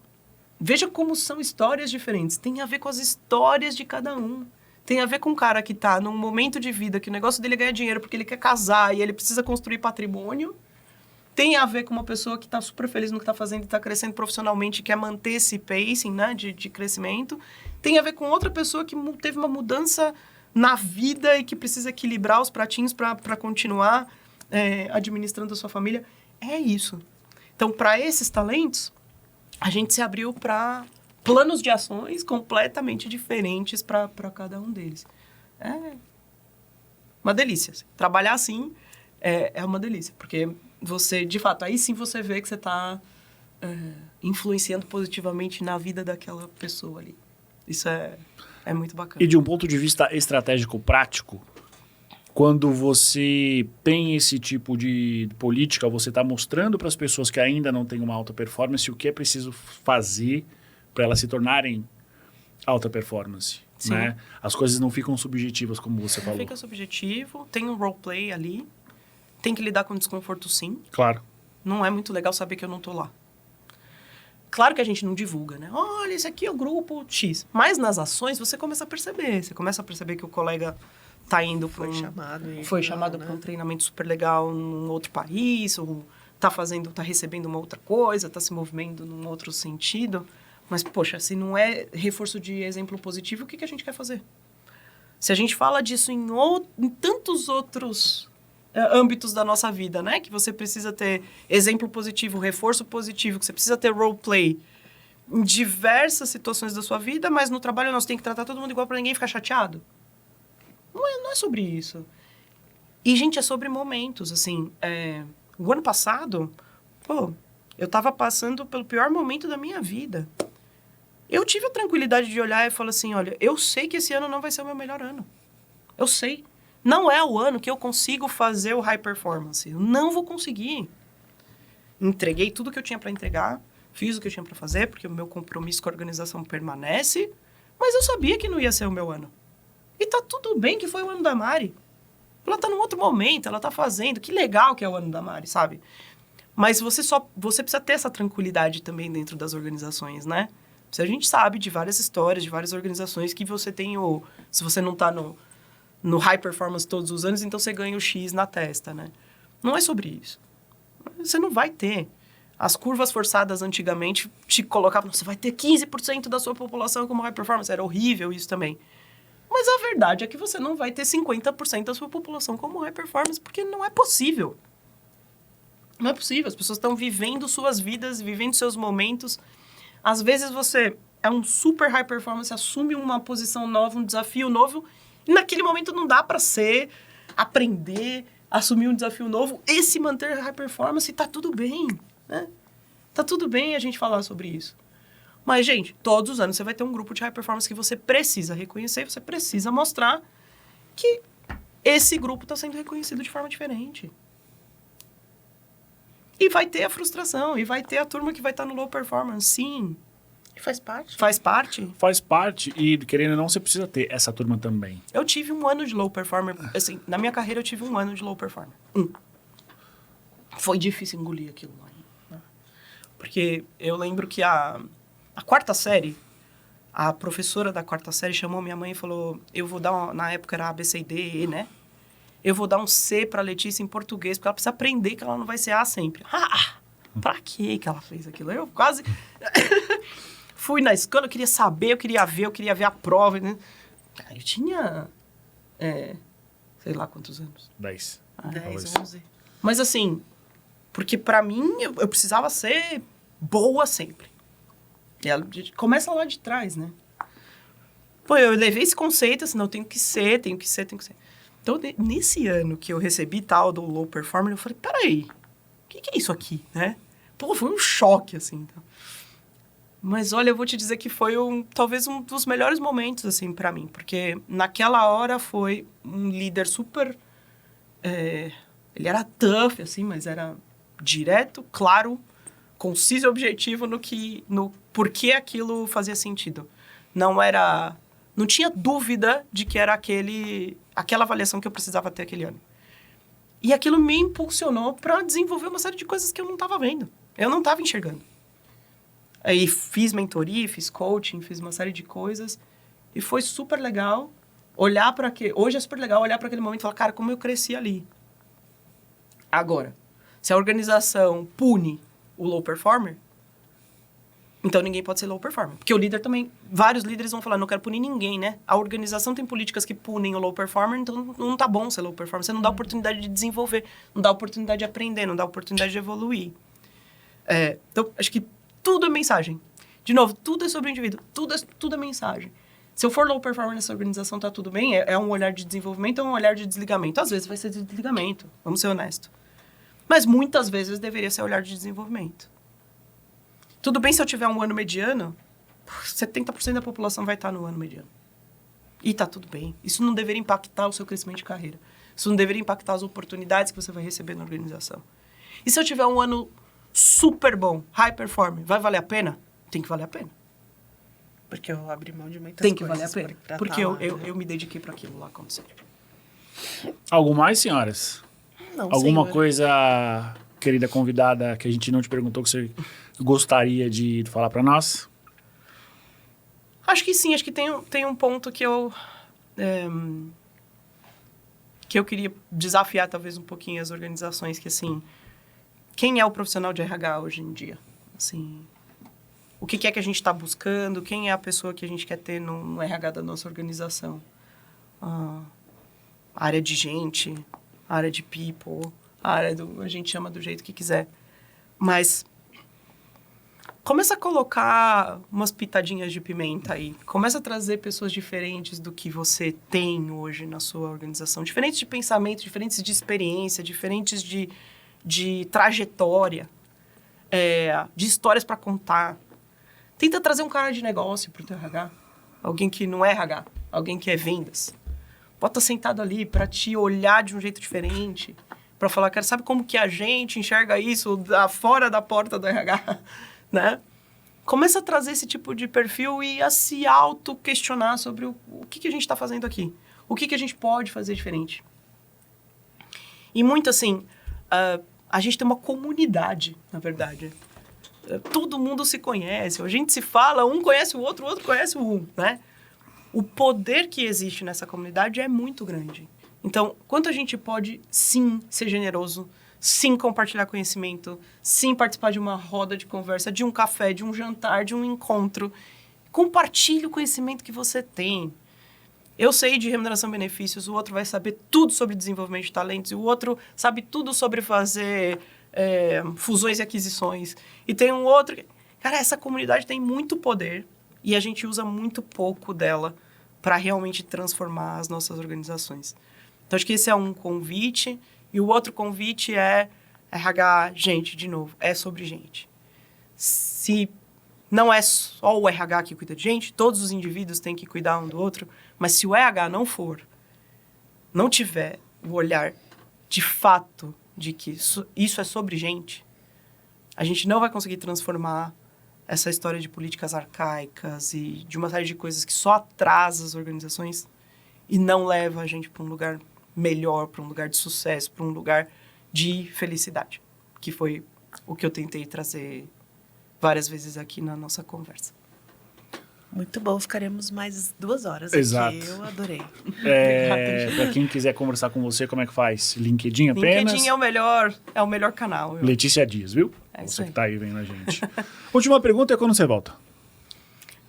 Speaker 3: veja como são histórias diferentes. Tem a ver com as histórias de cada um. Tem a ver com um cara que está num momento de vida que o negócio dele é ganhar dinheiro porque ele quer casar e ele precisa construir patrimônio. Tem a ver com uma pessoa que está super feliz no que está fazendo e está crescendo profissionalmente e quer manter esse pacing, né, de crescimento. Tem a ver com outra pessoa que teve uma mudança na vida e que precisa equilibrar os pratinhos para continuar administrando a sua família. É isso. Então, para esses talentos, a gente se abriu para planos de ações completamente diferentes para cada um deles. É uma delícia. Trabalhar assim é uma delícia, porque você, de fato, aí sim você vê que você está influenciando positivamente na vida daquela pessoa ali. Isso é muito bacana.
Speaker 1: E de um ponto de vista estratégico prático, quando você tem esse tipo de política, você está mostrando para as pessoas que ainda não têm uma alta performance o que é preciso fazer para elas se tornarem alta performance. Né? As coisas não ficam subjetivas, como você falou.
Speaker 3: Não fica subjetivo, tem um roleplay ali, tem que lidar com desconforto sim.
Speaker 1: Claro.
Speaker 3: Não é muito legal saber que eu não tô lá. Claro que a gente não divulga, né? Olha, esse aqui é o grupo X. Mas nas ações você começa a perceber. Você começa a perceber que o colega tá indo para foi chamado para um treinamento super legal num outro país, ou tá recebendo uma outra coisa, tá se movendo num outro sentido. Mas, poxa, se não é reforço de exemplo positivo, o que a gente quer fazer? Se a gente fala disso em tantos outros âmbitos da nossa vida, né? Que você precisa ter exemplo positivo, reforço positivo, que você precisa ter roleplay, em diversas situações da sua vida, mas no trabalho nós tem que tratar todo mundo igual para ninguém ficar chateado. Não é sobre isso. E, gente, é sobre momentos, assim. O ano passado, eu tava passando pelo pior momento da minha vida. Eu tive a tranquilidade de olhar e falar assim, olha, eu sei que esse ano não vai ser o meu melhor ano. Eu sei. Não é o ano que eu consigo fazer o high performance. Eu não vou conseguir. Entreguei tudo que eu tinha para entregar, fiz o que eu tinha para fazer, porque o meu compromisso com a organização permanece, mas eu sabia que não ia ser o meu ano. E tá tudo bem que foi o ano da Mari. Ela tá num outro momento, ela tá fazendo. Que legal que é o ano da Mari, sabe? Mas você precisa ter essa tranquilidade também dentro das organizações, né? A gente sabe de várias histórias, de várias organizações que você tem se você não tá no high performance todos os anos, então você ganha o X na testa, né? Não é sobre isso. Você não vai ter. As curvas forçadas antigamente te colocavam, você vai ter 15% da sua população como high performance. Era horrível isso também. Mas a verdade é que você não vai ter 50% da sua população como high performance, porque não é possível. Não é possível. As pessoas estão vivendo suas vidas, vivendo seus momentos. Às vezes você é um super high performance, assume uma posição nova, um desafio novo, e naquele momento não dá para aprender, assumir um desafio novo e se manter high performance, e tá tudo bem, né? Tá tudo bem a gente falar sobre isso. Mas, gente, todos os anos você vai ter um grupo de high performance que você precisa reconhecer, você precisa mostrar que esse grupo está sendo reconhecido de forma diferente. E vai ter a frustração, e vai ter a turma que vai estar no low performance, sim.
Speaker 2: E faz parte.
Speaker 3: Faz parte.
Speaker 1: Faz parte e, querendo ou não, você precisa ter essa turma também.
Speaker 3: Eu tive um ano de low performer, assim, na minha carreira eu tive um ano de low performer. Foi difícil engolir aquilo lá. Né? Porque eu lembro que a quarta série, a professora da quarta série chamou minha mãe e falou, eu vou dar, na época era A, B, C, D, E, né? Eu vou dar um C pra Letícia em português, porque ela precisa aprender que ela não vai ser A sempre. Pra que ela fez aquilo? Eu quase fui na escola, eu queria saber, eu queria ver a prova, né? Eu tinha, sei lá quantos anos.
Speaker 1: 10.
Speaker 2: 10, 11.
Speaker 3: Mas assim, porque pra mim, eu precisava ser boa sempre. E ela começa lá de trás, né? Eu levei esse conceito, assim, não, tenho que ser. Então, nesse ano que eu recebi tal do low performer, eu falei, peraí, o que é isso aqui, né? Foi um choque, assim. Então. Mas, olha, eu vou te dizer que foi talvez um dos melhores momentos, assim, pra mim. Porque naquela hora foi um líder super... ele era tough, assim, mas era direto, claro, conciso e objetivo no porquê aquilo fazia sentido. Não tinha dúvida de que era aquela avaliação que eu precisava ter aquele ano. E aquilo me impulsionou para desenvolver uma série de coisas que eu não estava vendo. Eu não estava enxergando. Aí fiz mentoria, fiz coaching, fiz uma série de coisas. E foi super legal olhar para aquele... Hoje é super legal olhar para aquele momento e falar, cara, como eu cresci ali. Agora, se a organização pune o low performer, então ninguém pode ser low performer. Porque o líder também... Vários líderes vão falar, não quero punir ninguém, né? A organização tem políticas que punem o low performer, então não tá bom ser low performer. Você não dá oportunidade de desenvolver, não dá oportunidade de aprender, não dá oportunidade de evoluir. Então, acho que tudo é mensagem. De novo, tudo é sobre o indivíduo. Tudo é mensagem. Se eu for low performer nessa organização, tá tudo bem? É um olhar de desenvolvimento ou um olhar de desligamento? Às vezes vai ser de desligamento, vamos ser honestos. Mas muitas vezes deveria ser olhar de desenvolvimento. Tudo bem se eu tiver um ano mediano, 70% da população vai estar no ano mediano. E tá tudo bem. Isso não deveria impactar o seu crescimento de carreira. Isso não deveria impactar as oportunidades que você vai receber na organização. E se eu tiver um ano super bom, high performing, vai valer a pena? Tem que valer a pena.
Speaker 2: Porque eu abri mão de muitas
Speaker 3: Tem que
Speaker 2: coisas.
Speaker 3: valer a pena.
Speaker 2: pra
Speaker 3: Porque
Speaker 2: tá lá, né?
Speaker 3: eu me dediquei para aquilo lá acontecer.
Speaker 1: Algo mais, senhoras?
Speaker 2: Não,
Speaker 1: Alguma
Speaker 2: senhora.
Speaker 1: coisa, querida convidada, que a gente não te perguntou, que você gostaria de falar para nós?
Speaker 3: Acho que sim, acho que tem um ponto que eu queria desafiar talvez um pouquinho as organizações, que assim, quem é o profissional de RH hoje em dia? Assim, o que é que a gente está buscando? Quem é a pessoa que a gente quer ter no RH da nossa organização? A área de gente, a área de people, a gente chama do jeito que quiser. Mas começa a colocar umas pitadinhas de pimenta aí. Começa a trazer pessoas diferentes do que você tem hoje na sua organização. Diferentes de pensamento, diferentes de experiência, diferentes de trajetória, de histórias para contar. Tenta trazer um cara de negócio pro teu RH. Alguém que não é RH, alguém que é vendas. Bota sentado ali para te olhar de um jeito diferente. Para falar, cara, sabe como que a gente enxerga isso fora da porta do RH? Né? Começa a trazer esse tipo de perfil e a se auto-questionar sobre o que a gente está fazendo aqui. O que a gente pode fazer diferente. E muito assim, a gente tem uma comunidade, na verdade. Todo mundo se conhece, a gente se fala, um conhece o outro conhece o um, né? O poder que existe nessa comunidade é muito grande. Então, quanto a gente pode, sim, ser generoso, sim compartilhar conhecimento, sim participar de uma roda de conversa, de um café, de um jantar, de um encontro. Compartilhe o conhecimento que você tem. Eu sei de remuneração e benefícios, o outro vai saber tudo sobre desenvolvimento de talentos, e o outro sabe tudo sobre fazer fusões e aquisições. E tem um outro... Cara, essa comunidade tem muito poder e a gente usa muito pouco dela para realmente transformar as nossas organizações. Então, acho que esse é um convite. E o outro convite é RH, gente, de novo, é sobre gente. Se não é só o RH que cuida de gente, todos os indivíduos têm que cuidar um do outro, mas se o RH não tiver o olhar de fato de que isso é sobre gente, a gente não vai conseguir transformar essa história de políticas arcaicas e de uma série de coisas que só atrasa as organizações e não leva a gente para um lugar melhor, para um lugar de sucesso, para um lugar de felicidade, que foi o que eu tentei trazer várias vezes aqui na nossa conversa.
Speaker 2: Muito bom, ficaremos mais 2 horas
Speaker 1: Exato.
Speaker 2: aqui. Eu adorei.
Speaker 1: Para quem quiser conversar com você, como é que faz? LinkedIn apenas?
Speaker 3: LinkedIn é o melhor canal.
Speaker 1: Letícia Dias, viu?
Speaker 3: É isso
Speaker 1: Você
Speaker 3: aí.
Speaker 1: que tá aí vendo a gente. Última pergunta é quando você volta?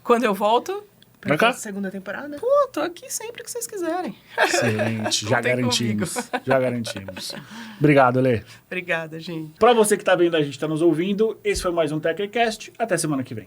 Speaker 3: Quando eu volto,
Speaker 1: Pra cá?
Speaker 2: Segunda temporada?
Speaker 3: tô aqui sempre que vocês quiserem.
Speaker 1: Excelente, já
Speaker 3: Contem
Speaker 1: garantimos. Já garantimos. Obrigado, Lê.
Speaker 3: Obrigada, gente.
Speaker 1: Para você que tá vendo a gente, tá nos ouvindo, esse foi mais um TechCast. Até semana que vem.